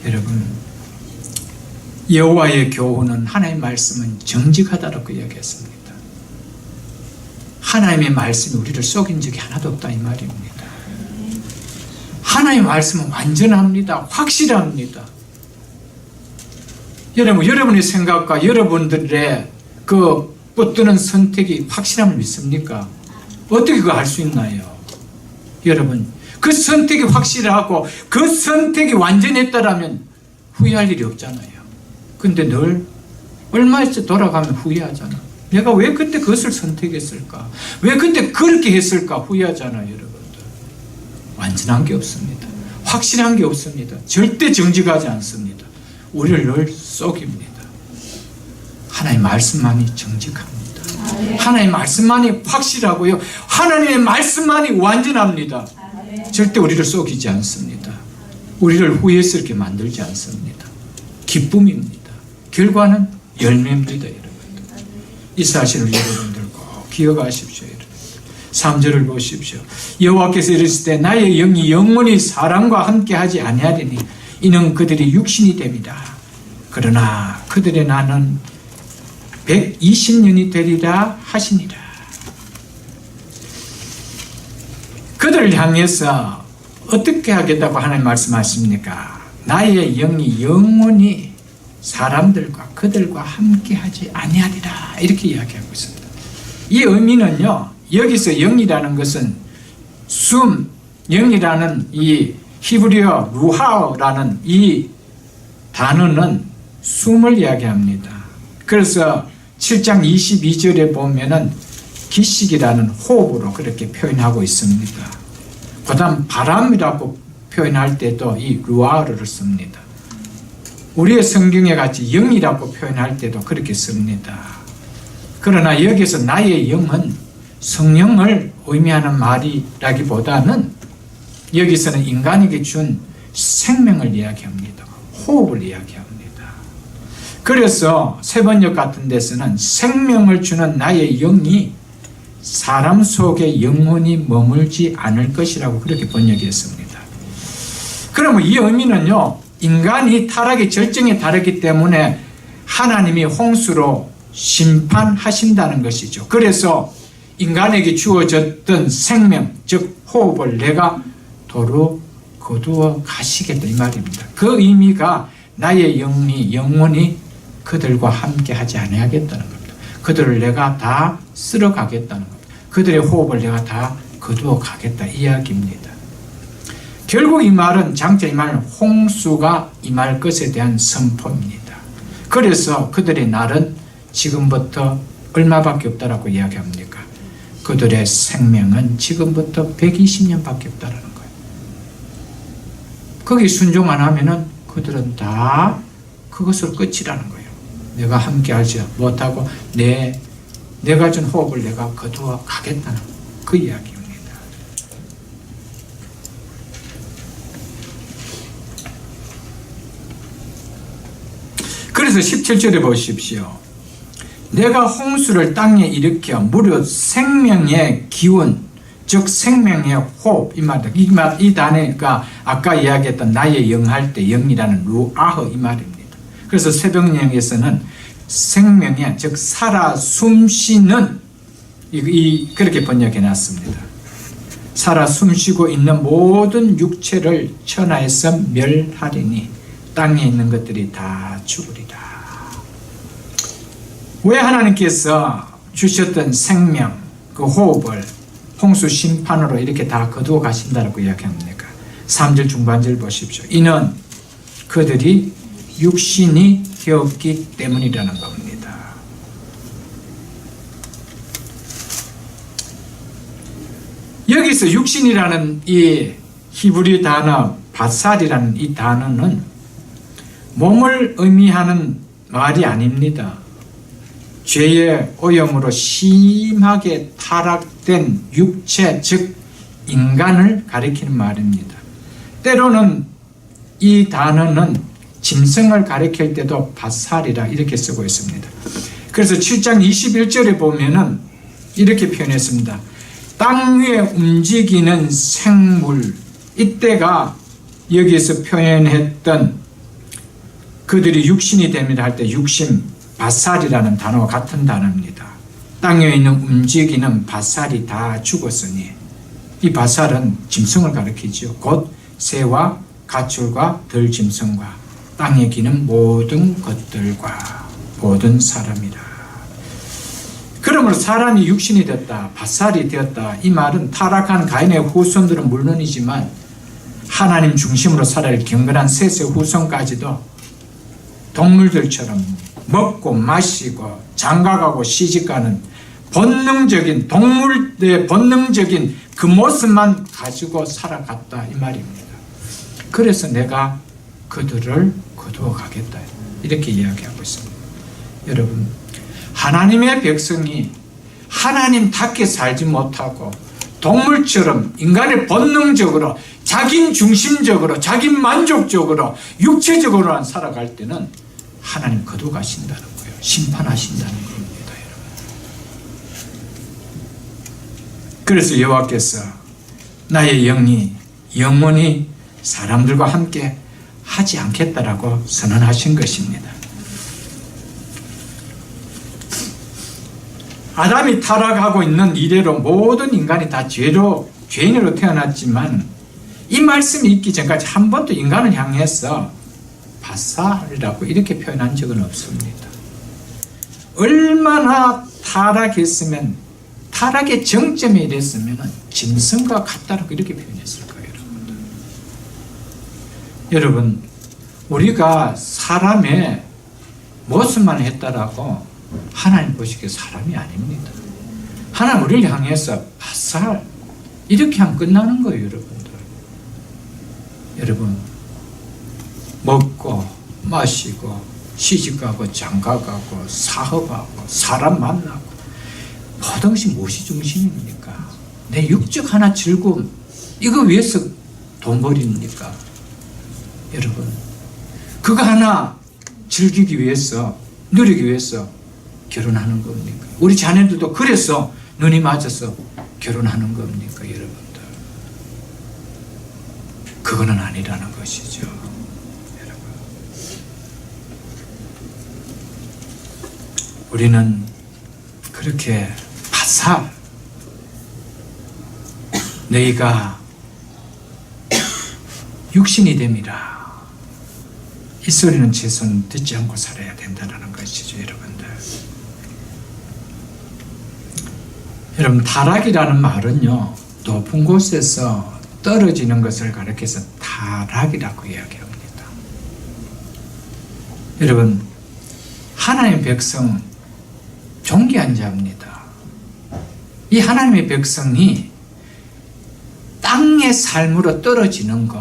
여러분, 여호와의 교훈은 하나님의 말씀은 정직하다고 이야기했습니다. 하나님의 말씀이 우리를 속인 적이 하나도 없다 이 말입니다. 하나님의 말씀은 완전합니다. 확실합니다. 여러분의 생각과 여러분들의 그 붙드는 선택이 확실함을 믿습니까? 어떻게 그거 할 수 있나요? 여러분, 그 선택이 확실하고 그 선택이 완전했다라면 후회할 일이 없잖아요. 근데 늘 얼마 있어 돌아가면 후회하잖아. 내가 왜 그때 그것을 선택했을까? 왜 그때 그렇게 했을까? 후회하잖아요, 여러분들. 완전한 게 없습니다. 확실한 게 없습니다. 절대 정직하지 않습니다. 우리를 늘 속입니다. 하나님의 말씀만이 정직합니다. 하나님의 말씀만이 확실하고요. 하나님의 말씀만이 완전합니다. 절대 우리를 속이지 않습니다. 우리를 후회스럽게 만들지 않습니다. 기쁨입니다. 결과는 열매입니다, 여러분들. 이 사실을 여러분들 꼭 기억하십시오, 여러분. 3절을 보십시오. 여호와께서 이르실 때 나의 영이 영원히 사람과 함께 하지 아니하리니 이는 그들이 육신이 됩니다. 그러나 그들의 나는 120년이 되리라 하시니라. 그들을 향해서 어떻게 하겠다고 하나님 말씀하십니까? 나의 영이 영원히 사람들과 그들과 함께 하지 아니하리라 이렇게 이야기하고 있습니다. 이 의미는요, 여기서 영이라는 것은 영이라는 이 히브리어 루하라는 이 단어는 숨을 이야기합니다. 그래서 7장 22절에 보면은 기식이라는 호흡으로 그렇게 표현하고 있습니다. 그 다음 바람이라고 표현할 때도 이 루아르를 씁니다. 우리의 성경에 같이 영이라고 표현할 때도 그렇게 씁니다. 그러나 여기서 나의 영은 성령을 의미하는 말이라기보다는 여기서는 인간에게 준 생명을 이야기합니다. 호흡을 이야기합니다. 그래서 세번역 같은 데서는 생명을 주는 나의 영이 사람 속에 영원히 머물지 않을 것이라고 그렇게 번역했습니다. 그러면 이 의미는요, 인간이 타락의 절정에 다르기 때문에 하나님이 홍수로 심판하신다는 것이죠. 그래서 인간에게 주어졌던 생명, 즉 호흡을 내가 도로 거두어 가시겠다 이 말입니다. 그 의미가 나의 영이 영원히 그들과 함께 하지 아니하겠다는 겁니다. 그들을 내가 다 쓸어 가겠다는 겁니다. 그들의 호흡을 내가 다 거두어 가겠다 이 이야기입니다. 결국 이 말은 장차 이 말은 홍수가 임할 것에 대한 선포입니다. 그래서 그들의 날은 지금부터 얼마밖에 없다라고 이야기합니까? 그들의 생명은 지금부터 120년밖에 없다라는 거예요. 거기 순종 안 하면은 그들은 다 그것으로 끝이라는 거예요. 내가 함께 하지 못하고 내가 준 호흡을 내가 거두어 가겠다는 그 이야기입니다. 그래서 17절에 보십시오. 내가 홍수를 땅에 일으켜 무릇 생명의 기운, 즉 생명의 호흡, 이 단어가 아까 이야기했던 나의 영 할 때 영이라는 루아흐 이 말입니다. 그래서 새벽령에서는 생명의, 즉 살아 숨쉬는 그렇게 번역해 놨습니다. 살아 숨쉬고 있는 모든 육체를 천하에서 멸하리니 땅에 있는 것들이 다 죽으리라. 왜 하나님께서 주셨던 생명, 그 호흡을 홍수 심판으로 이렇게 다 거두어 가신다고 이야기합니까? 3절 중반절 보십시오. 이는 그들이 육신이 되었기 때문이라는 겁니다. 여기서 여기서 육신이라는 이 히브리 단어 바살이라는 이 단어는 몸을 의미하는 말이 아닙니다. 죄의 오염으로 심하게 타락된 육체, 즉 인간을 가리키는 말입니다. 때로는 이 단어는 짐승을 가리킬 때도 바살이라 이렇게 쓰고 있습니다. 그래서 7장 21절에 보면은 이렇게 표현했습니다. 땅 위에 움직이는 생물, 이때가 여기에서 표현했던 그들이 육신이 됩니다 할 때 육신, 바살이라는 단어와 같은 단어입니다. 땅 위에 있는 움직이는 바살이 다 죽었으니, 이 바살은 짐승을 가리키죠. 곧 새와 가축과 들짐승과 땅에 기는 모든 것들과 모든 사람이라. 그러므로 사람이 육신이 됐다, 바살이 되었다, 이 말은 타락한 가인의 후손들은 물론이지만 하나님 중심으로 살아야 할 경건한 셋의 후손까지도 동물들처럼 먹고 마시고 장가가고 시집가는 본능적인, 동물의 본능적인 그 모습만 가지고 살아갔다, 이 말입니다. 그래서 내가 그들을 거두어 가겠다, 이렇게 이야기하고 있습니다. 여러분, 하나님의 백성이 하나님답게 살지 못하고 동물처럼 인간의 본능적으로 자기 중심적으로 자기 만족적으로 육체적으로만 살아갈 때는 하나님 거두어 가신다는 거예요. 심판하신다는 겁니다, 여러분. 그래서 여호와께서 나의 영이 영원히 사람들과 함께 하지 않겠다라고 선언하신 것입니다. 아담이 타락하고 있는 이래로 모든 인간이 다 죄인으로 태어났지만 이 말씀이 있기 전까지 한 번도 인간을 향해서 바살이라고 이렇게 표현한 적은 없습니다. 얼마나 타락했으면, 타락의 정점에 이랬으면 짐승과 같다라고 이렇게 표현했을까요, 여러분들? 여러분, 우리가 사람의 모습만 했다라고 하나님 보시기에 사람이 아닙니다. 하나님 우리를 향해서 바살 이렇게 하면 끝나는 거예요, 여러분들. 여러분, 먹고 마시고 시집가고 장가가고 사업하고 사람 만나고 모든 것이 무엇이 중심입니까? 내 육적 하나 즐거움, 이거 위해서 돈 벌입니까? 여러분, 그거 하나 즐기기 위해서, 누리기 위해서 결혼하는 겁니까? 우리 자녀들도 그래서 눈이 맞아서 결혼하는 겁니까, 여러분들? 그거는 아니라는 것이죠, 여러분. 우리는 그렇게 바살, 너희가 육신이 됨이라, 이 소리는 제 손 듣지 않고 살아야 된다는 것이죠, 여러분들. 여러분, 타락이라는 말은요, 높은 곳에서 떨어지는 것을 가리켜서 타락이라고 이야기합니다. 여러분, 하나님의 백성 존귀한 자입니다. 이 하나님의 백성이 땅의 삶으로 떨어지는 것,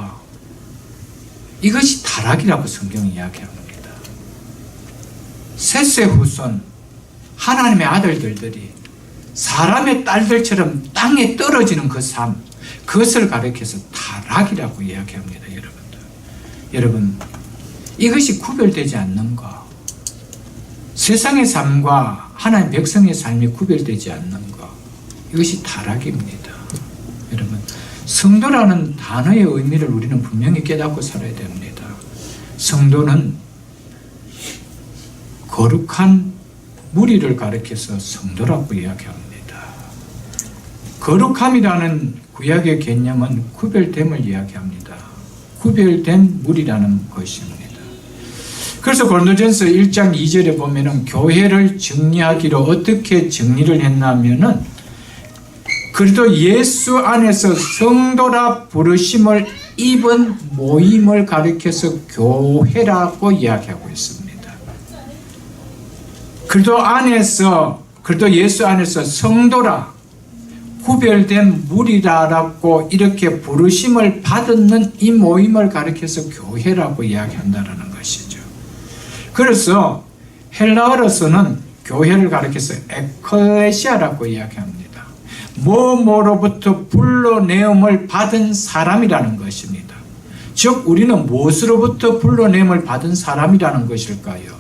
이것이 타락이라고 성경이 이야기합니다. 셋의 후손, 하나님의 아들들이 사람의 딸들처럼 땅에 떨어지는 그 삶, 그것을 가리켜서 타락이라고 이야기합니다, 여러분들. 여러분, 이것이 구별되지 않는 것, 세상의 삶과 하나님 백성의 삶이 구별되지 않는 것, 이것이 타락입니다. 여러분, 성도라는 단어의 의미를 우리는 분명히 깨닫고 살아야 됩니다. 성도는 거룩한 무리를 가리켜서 성도라고 이야기합니다. 거룩함이라는 구약의 개념은 구별됨을 이야기합니다. 구별된 무리라는 것입니다. 그래서 고린도전서 1장 2절에 보면은 교회를 정리하기로 어떻게 정리를 했냐면은 그리스도 예수 안에서 성도라 부르심을 입은 모임을 가리켜서 교회라고 이야기하고 있습니다. 그리스도 예수 안에서 성도라, 구별된 무리라고 이렇게 부르심을 받는 이 모임을 가리켜서 교회라고 이야기한다는 것이죠. 그래서 헬라어로서는 교회를 가리켜서 에클레시아라고 이야기합니다. 뭐뭐로부터 불러내음을 받은 사람이라는 것입니다. 즉 우리는 무엇으로부터 불러내음을 받은 사람이라는 것일까요?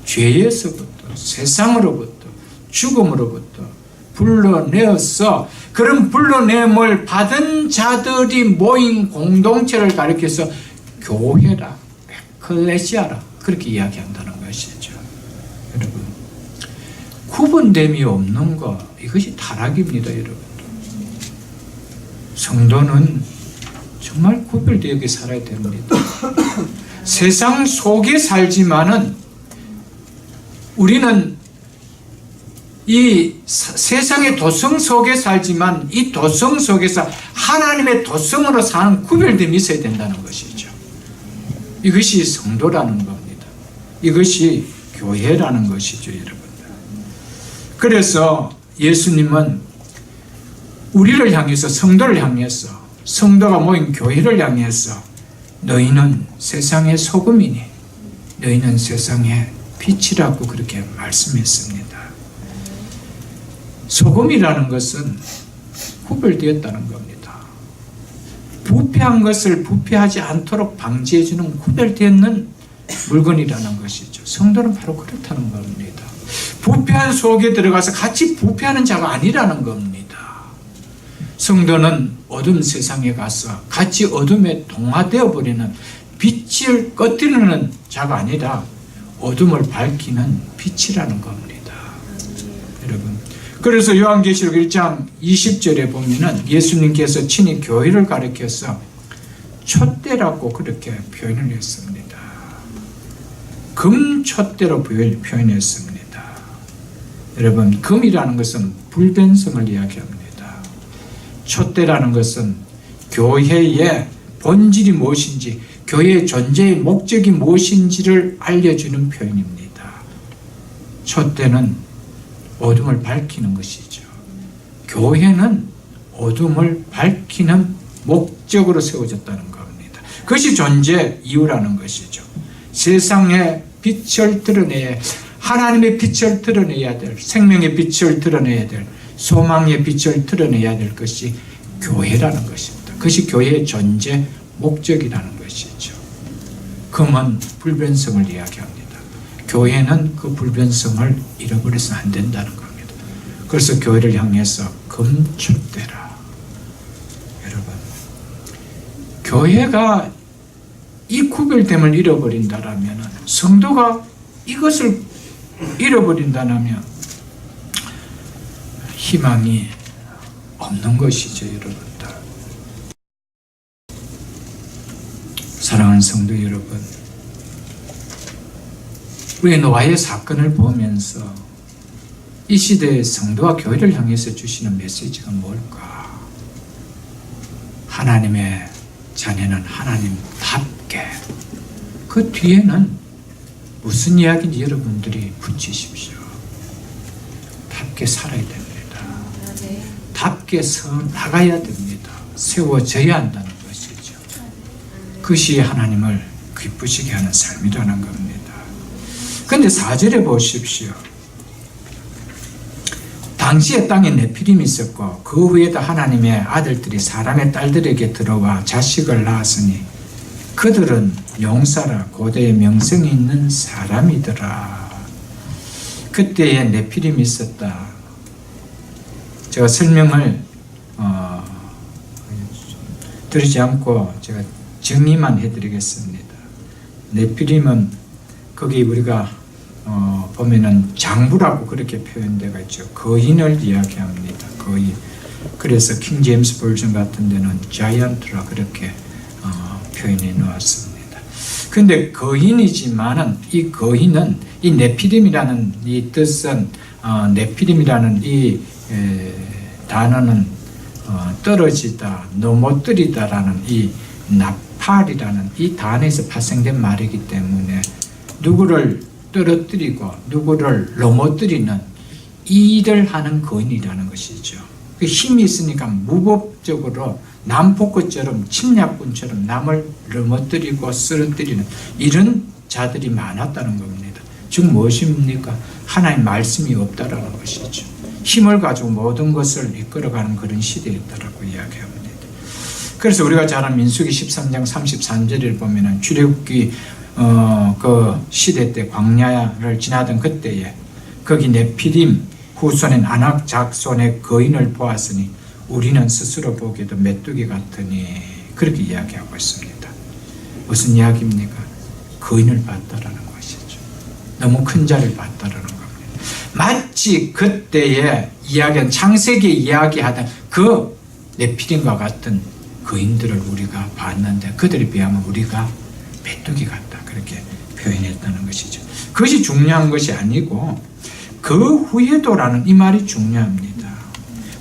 죄에서부터, 세상으로부터, 죽음으로부터 불러내어서 그런 불러내음을 받은 자들이 모인 공동체를 가리켜서 교회라, 에클레시아라 그렇게 이야기한다는 것이죠. 여러분, 구분됨이 없는 것, 이것이 타락입니다. 여러분, 성도는 정말 구별되게 살아야 됩니다. 세상 속에 살지만은 우리는 이 세상의 도성 속에 살지만 이 도성 속에서 하나님의 도성으로 사는 구별됨이 있어야 된다는 것이죠. 이것이 성도라는 겁니다. 이것이 교회라는 것이죠, 여러분. 그래서 예수님은 우리를 향해서, 성도를 향해서, 성도가 모인 교회를 향해서 너희는 세상의 소금이니 너희는 세상의 빛이라고 그렇게 말씀했습니다. 소금이라는 것은 구별되었다는 겁니다. 부패한 것을 부패하지 않도록 방지해주는 구별되는 물건이라는 것이죠. 성도는 바로 그렇다는 겁니다. 부패한 속에 들어가서 같이 부패하는 자가 아니라는 겁니다. 성도는 어둠 세상에 가서 같이 어둠에 동화되어 버리는 빛을 꺼뜨리는 자가 아니라 어둠을 밝히는 빛이라는 겁니다. 여러분, 그래서 요한계시록 1장 20절에 보면은 예수님께서 친히 교회를 가리켜서 촛대라고 그렇게 표현을 했습니다. 금촛대로 표현했습니다. 여러분, 금이라는 것은 불변성을 이야기합니다. 촛대라는 것은 교회의 본질이 무엇인지, 교회의 존재의 목적이 무엇인지를 알려주는 표현입니다. 촛대는 어둠을 밝히는 것이죠. 교회는 어둠을 밝히는 목적으로 세워졌다는 겁니다. 그것이 존재 이유라는 것이죠. 세상의 빛을 드러내야, 하나님의 빛을 드러내야 될, 생명의 빛을 드러내야 될, 소망의 빛을 드러내야 될 것이 교회라는 것입니다. 그것이 교회의 존재 목적이라는 것이죠. 금은 불변성을 이야기합니다. 교회는 그 불변성을 잃어버려서는 안 된다는 겁니다. 그래서 교회를 향해서 금촛대라. 여러분, 교회가 이 구별됨을 잃어버린다라면, 성도가 이것을 잃어버린다면 희망이 없는 것이죠, 여러분들. 사랑하는 성도 여러분, 우리 노아의 사건을 보면서 이 시대의 성도와 교회를 향해서 주시는 메시지가 뭘까? 하나님의 자녀는 하나님답게, 그 뒤에는 무슨 이야기인지 여러분들이 붙이십시오. 답게 살아야 됩니다. 답게 서 나가야 됩니다. 세워져야 한다는 것이죠. 그것이 하나님을 기쁘시게 하는 삶이라는 겁니다. 그런데 4절에 보십시오. 당시에 땅에 네피림이 있었고 그 후에도 하나님의 아들들이 사람의 딸들에게 들어와 자식을 낳았으니 그들은 용사라 고대의 명성이 있는 사람이더라. 그때에 네피림이 있었다. 제가 설명을 드리지 않고 제가 정리만 해드리겠습니다. 네피림은 거기 우리가 보면은 장부라고 그렇게 표현되어 있죠. 거인을 이야기합니다. 거인. 그래서 킹 제임스 버전 같은 데는 자이언트라 그렇게 표현해 놓았습니다. 근데 거인이지만은 이 거인은 이 네피림이라는 이 뜻은 네피림이라는 이 단어는 떨어지다, 넘어뜨리다라는 이 나팔이라는 이 단어에서 파생된 말이기 때문에 누구를 떨어뜨리고 누구를 넘어뜨리는 일을 하는 거인이라는 것이죠. 그 힘이 있으니까 무법적으로 남포크처럼 침략군처럼 남을 넘어뜨리고 쓰러뜨리는 이런 자들이 많았다는 겁니다. 즉 무엇입니까? 하나님 말씀이 없다라는 것이죠. 힘을 가지고 모든 것을 이끌어가는 그런 시대였다라고 이야기합니다. 그래서 우리가 잘 아는 민수기 13장 33절을 보면은 출애굽기 그 시대 때 광야를 지나던 그때에 거기 네피림 후손의 아낙 작손의 거인을 보았으니 우리는 스스로 보기에도 메뚜기 같으니 그렇게 이야기하고 있습니다. 무슨 이야기입니까? 거인을 봤다라는 것이죠. 너무 큰 자를 봤다라는 겁니다. 마치 그때에 이야기한 창세기 이야기하던 그 네피림과 같은 거인들을 우리가 봤는데 그들에 비하면 우리가 메뚜기 같다 그렇게 표현했다는 것이죠. 그것이 중요한 것이 아니고 그 후에도라는 이 말이 중요합니다.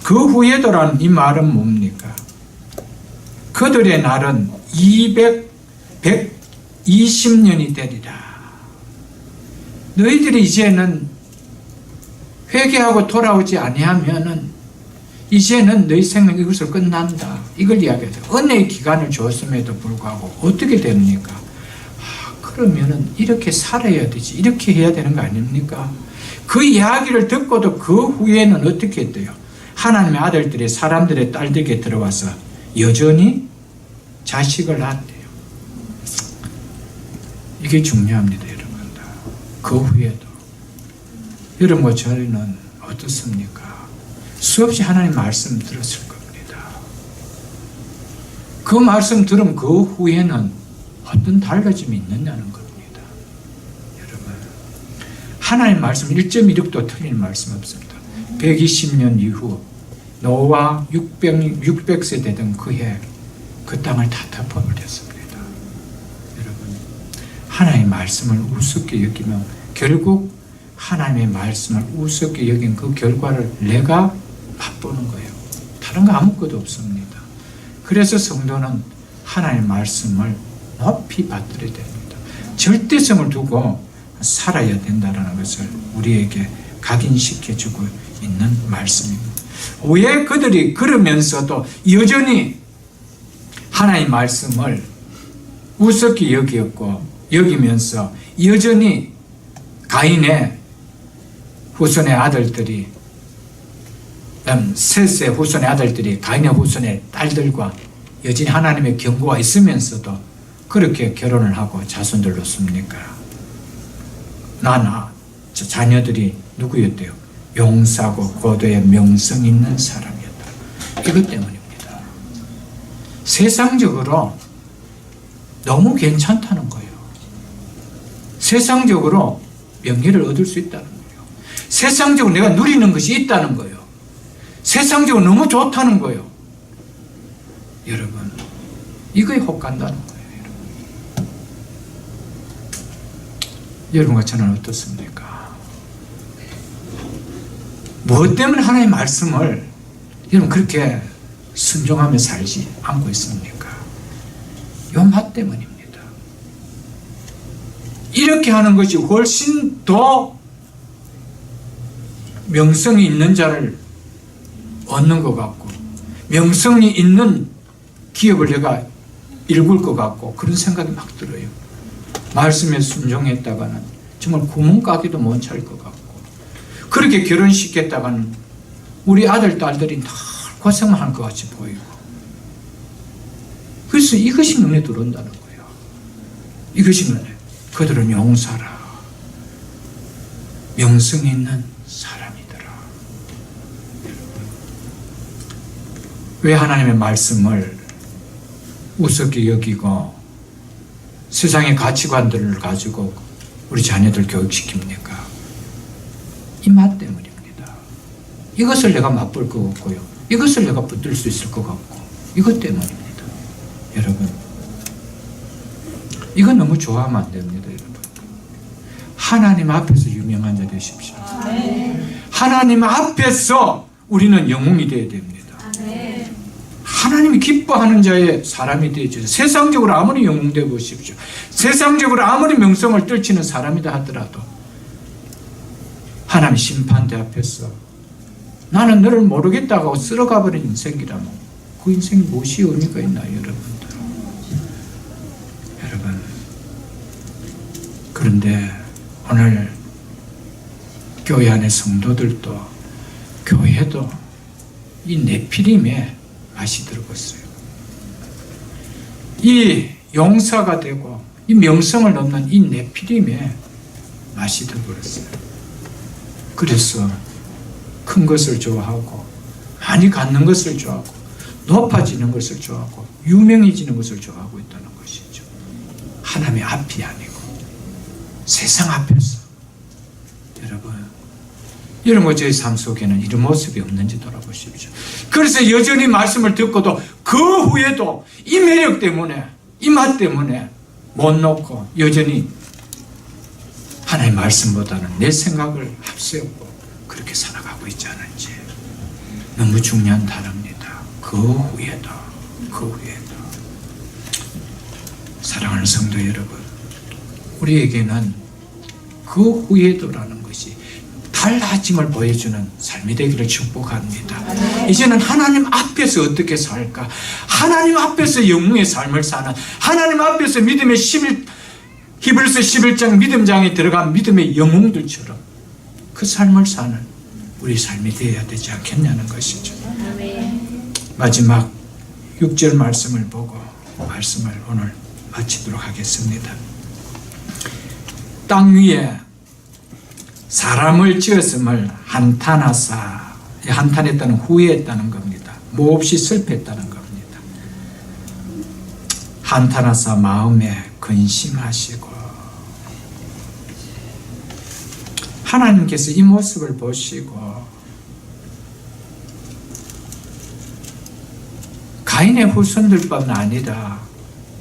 그 후에도라는 이 말은 뭡니까? 그들의 날은 120년이 되리라. 너희들이 이제는 회개하고 돌아오지 아니하면은 이제는 너희 생명 이것을 끝난다. 이걸 이야기하죠. 은혜의 기간을 줬음에도 불구하고 어떻게 됩니까? 그러면은 이렇게 살아야 되지. 이렇게 해야 되는 거 아닙니까? 그 이야기를 듣고도 그 후에는 어떻게 했대요? 하나님의 아들들이 사람들의 딸들에게 들어와서 여전히 자식을 낳았대요. 이게 중요합니다, 여러분. 그 후에도. 여러분과 저희는 어떻습니까? 수없이 하나님 말씀 들었을 겁니다. 그 말씀 들으면 그 후에는 어떤 달라짐이 있느냐는 겁니다. 여러분, 하나님 말씀 1.16도 틀린 말씀 없습니다. 120년 이후 노아 600세 되던 그해 그 땅을 다 덮어버렸습니다. 여러분, 하나님의 말씀을 우습게 여기면 결국 하나님의 말씀을 우습게 여긴 그 결과를 내가 맛보는 거예요. 다른 거 아무것도 없습니다. 그래서 성도는 하나님의 말씀을 높이 받들어야 됩니다. 절대성을 두고 살아야 된다는 것을 우리에게 각인시켜주고 있는 말씀입니다. 왜 그들이 그러면서도 여전히 하나님의 말씀을 우습게 여기면서 여전히 가인의 후손의 아들들이 셋의 후손의 아들들이 가인의 후손의 딸들과 여전히 하나님의 경고가 있으면서도 그렇게 결혼을 하고 자손들 놓습니까? 저 자녀들이 누구였대요? 용사고 고도의 명성 있는 사람이었다. 이것 때문입니다. 세상적으로 너무 괜찮다는 거예요. 세상적으로 명예를 얻을 수 있다는 거예요. 세상적으로 내가 누리는 것이 있다는 거예요. 세상적으로 너무 좋다는 거예요. 여러분, 이거에 혹간다는 거예요. 여러분과 저는 어떻습니까? 무엇 때문에 하나님의 말씀을 여러분 그렇게 순종하며 살지 않고 있습니까? 요 맛 때문입니다. 이렇게 하는 것이 훨씬 더 명성이 있는 자를 얻는 것 같고 명성이 있는 기업을 내가 일굴 것 같고 그런 생각이 막 들어요. 말씀에 순종했다가는 정말 구멍가게도 못 차릴 것 같고 그렇게 결혼시켰다가는 우리 아들, 딸들이 다 고생만 할 것 같이 보이고 그래서 이것이 눈에 들어온다는 거예요. 이것이 눈에. 그들은 용사라. 명성 있는 사람이더라. 왜 하나님의 말씀을 우습게 여기고 세상의 가치관들을 가지고 우리 자녀들 교육시킵니까? 이 맛 때문입니다. 이것을 내가 맛볼 것 같고요. 이것을 내가 붙들 수 있을 것 같고 이것 때문입니다. 여러분, 이건 너무 좋아하면 안 됩니다. 여러분, 하나님 앞에서 유명한 자 되십시오. 하나님 앞에서 우리는 영웅이 되어야 됩니다. 하나님이 기뻐하는 자의 사람이 되어주세요. 세상적으로 아무리 영웅 되어 보십시오. 세상적으로 아무리 명성을 떨치는 사람이다 하더라도 하나님 심판대 앞에서 나는 너를 모르겠다고 쓸어가 버린 인생이라면 그 인생이 무엇이 의미가 있나요, 여러분들? 여러분, 그런데 오늘 교회 안의 성도들도 교회도 이 네피림에 맛이 들었어요. 이 용사가 되고 이 명성을 넘는 이 네피림에 맛이 들어버렸어요. 그래서 큰 것을 좋아하고 많이 갖는 것을 좋아하고 높아지는 것을 좋아하고 유명해지는 것을 좋아하고 있다는 것이죠. 하나님의 앞이 아니고 세상 앞에서. 여러분 저희 삶 속에는 이런 모습이 없는지 돌아보십시오. 그래서 여전히 말씀을 듣고도 그 후에도 이 매력 때문에 이 맛 때문에 못 놓고 여전히 하나님의 말씀보다는 내 생각을 앞세우고 그렇게 살아가고 있지 않은지 너무 중요한 단어입니다. 그 후에도 사랑하는 성도 여러분, 우리에게는 그 후에도라는 것이 달라짐을 보여주는 삶이 되기를 축복합니다. 이제는 하나님 앞에서 어떻게 살까? 하나님 앞에서 영웅의 삶을 사는, 하나님 앞에서 믿음의 히브리서 11장 믿음장에 들어간 믿음의 영웅들처럼 그 삶을 사는 우리 삶이 되어야 되지 않겠냐는 것이죠. 마지막 6절 말씀을 보고 말씀을 오늘 마치도록 하겠습니다. 땅 위에 사람을 지었음을 한탄하사, 한탄했다는 후회했다는 겁니다. 몹시 슬퍼했다는 겁니다. 한탄하사 마음에 근심하시고, 하나님께서 이 모습을 보시고 가인의 후손들뿐만 아니라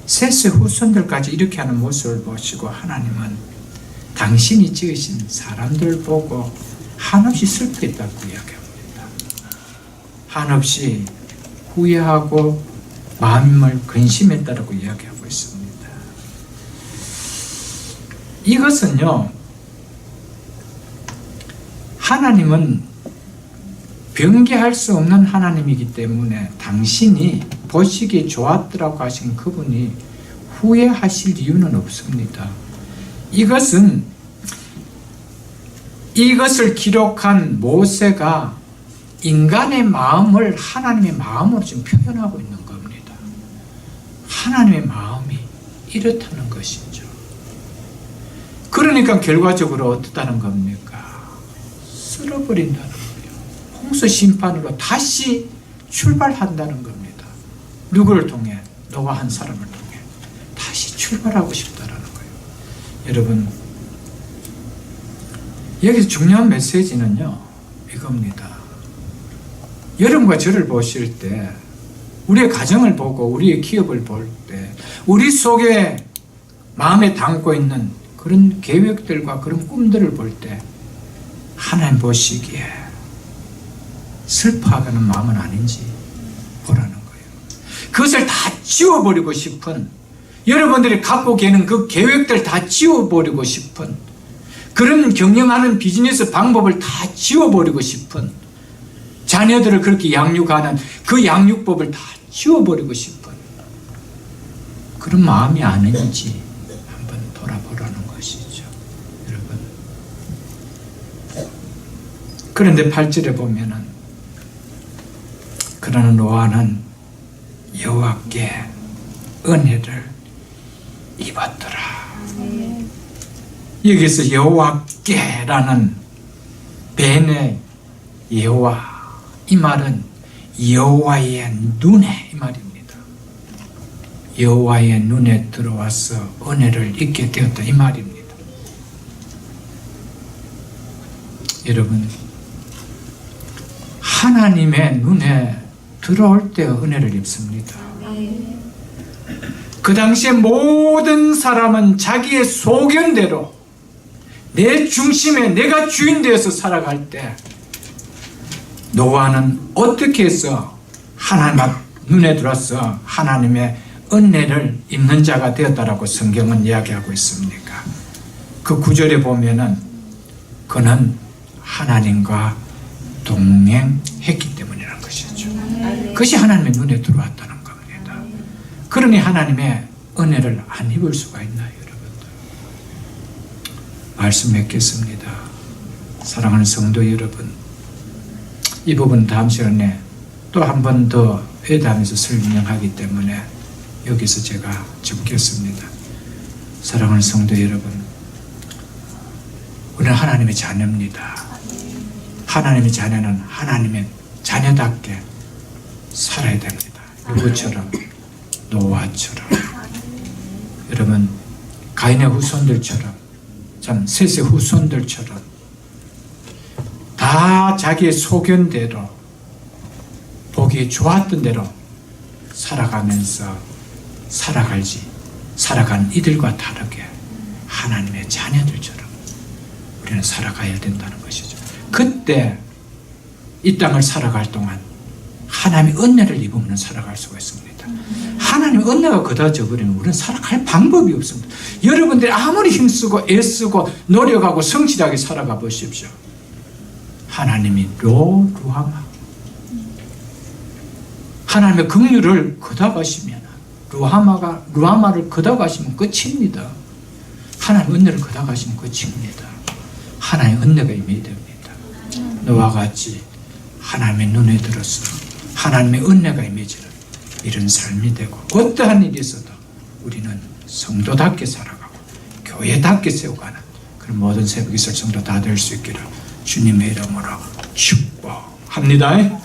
셋의 후손들까지 이렇게 하는 모습을 보시고 하나님은 당신이 지으신 사람들 보고 한없이 슬퍼했다고 이야기합니다. 한없이 후회하고 마음을 근심했다고 이야기하고 있습니다. 이것은요, 하나님은 변개할 수 없는 하나님이기 때문에 당신이 보시기에 좋았더라고 하신 그분이 후회하실 이유는 없습니다. 이것을 기록한 모세가 인간의 마음을 하나님의 마음으로 지금 표현하고 있는 겁니다. 하나님의 마음이 이렇다는 것이죠. 그러니까 결과적으로 어떻다는 겁니까? 쓸어버린다는 거예요. 홍수 심판으로 다시 출발한다는 겁니다. 누구를 통해? 노아 한 사람을 통해 다시 출발하고 싶다라는 거예요. 여러분, 여기서 중요한 메시지는요, 이겁니다. 여러분과 저를 보실 때, 우리의 가정을 보고 우리의 기업을 볼 때, 우리 속에 마음에 담고 있는 그런 계획들과 그런 꿈들을 볼 때 하나님 보시기에 슬퍼하는 마음은 아닌지 보라는 거예요. 그것을 다 지워버리고 싶은, 여러분들이 갖고 계는 그 계획들 다 지워버리고 싶은, 그런 경영하는 비즈니스 방법을 다 지워버리고 싶은, 자녀들을 그렇게 양육하는 그 양육법을 다 지워버리고 싶은 그런 마음이 아닌지 한번 돌아보라는 것이죠. 여러분, 그런데 8절에 보면은 그러나 노아는 여호와께 은혜를 입었더라. 여기서 여호와께라는 벤의 여호와, 이 말은 여호와의 눈에, 이 말입니다. 여호와의 눈에 들어와서 은혜를 입게 되었다, 이 말입니다. 여러분, 하나님의 눈에 들어올 때 은혜를 입습니다. 그 당시에 모든 사람은 자기의 소견대로 내 중심에 내가 주인 되어서 살아갈 때 노아는 어떻게 해서 하나님 앞 눈에 들어서 하나님의 은혜를 입는 자가 되었다라고 성경은 이야기하고 있습니까? 그 9절에 보면은 그는 하나님과 동행했기 때문이라는 것이죠. 그것이 하나님의 눈에 들어왔다는 겁니다. 그러니 하나님의 은혜를 안 입을 수가 있나요, 여러분들? 말씀 맺겠습니다. 사랑하는 성도 여러분, 이 부분 다음 시간에 또 한 번 더 회담에서 설명하기 때문에 여기서 제가 접겠습니다. 사랑하는 성도 여러분, 우리는 하나님의 자녀입니다. 하나님의 자녀는 하나님의 자녀답게 살아야 됩니다. 누구처럼? 노아처럼. 여러분, 가인의 후손들처럼, 참 셋의 후손들처럼 다 자기의 소견대로 보기 좋았던 대로 살아가면서 살아간 이들과 다르게 하나님의 자녀들처럼 우리는 살아가야 된다는 것이죠. 그때 이 땅을 살아갈 동안 하나님의 은혜를 입으면 살아갈 수가 있습니다. 하나님의 은혜가 그다져 버리면 우리는 살아갈 방법이 없습니다. 여러분들이 아무리 힘쓰고 애쓰고 노력하고 성실하게 살아가 보십시오. 하나님이 루하마, 하나님의 긍휼을 거둬가시면, 루하마를 거둬가시면 끝입니다. 하나님의 은혜를 거둬가시면 끝입니다. 하나님의 은혜가 임해야 됩니다. 너와 같이 하나님의 눈에 들어서 하나님의 은혜가 임해지는 이런 삶이 되고, 어떠한 일이 있어도 우리는 성도답게 살아가고 교회답게 세워가는 그런 모든 새벽 이슬 성도 다 될 수 있기를 주님의 이름으로 축복합니다.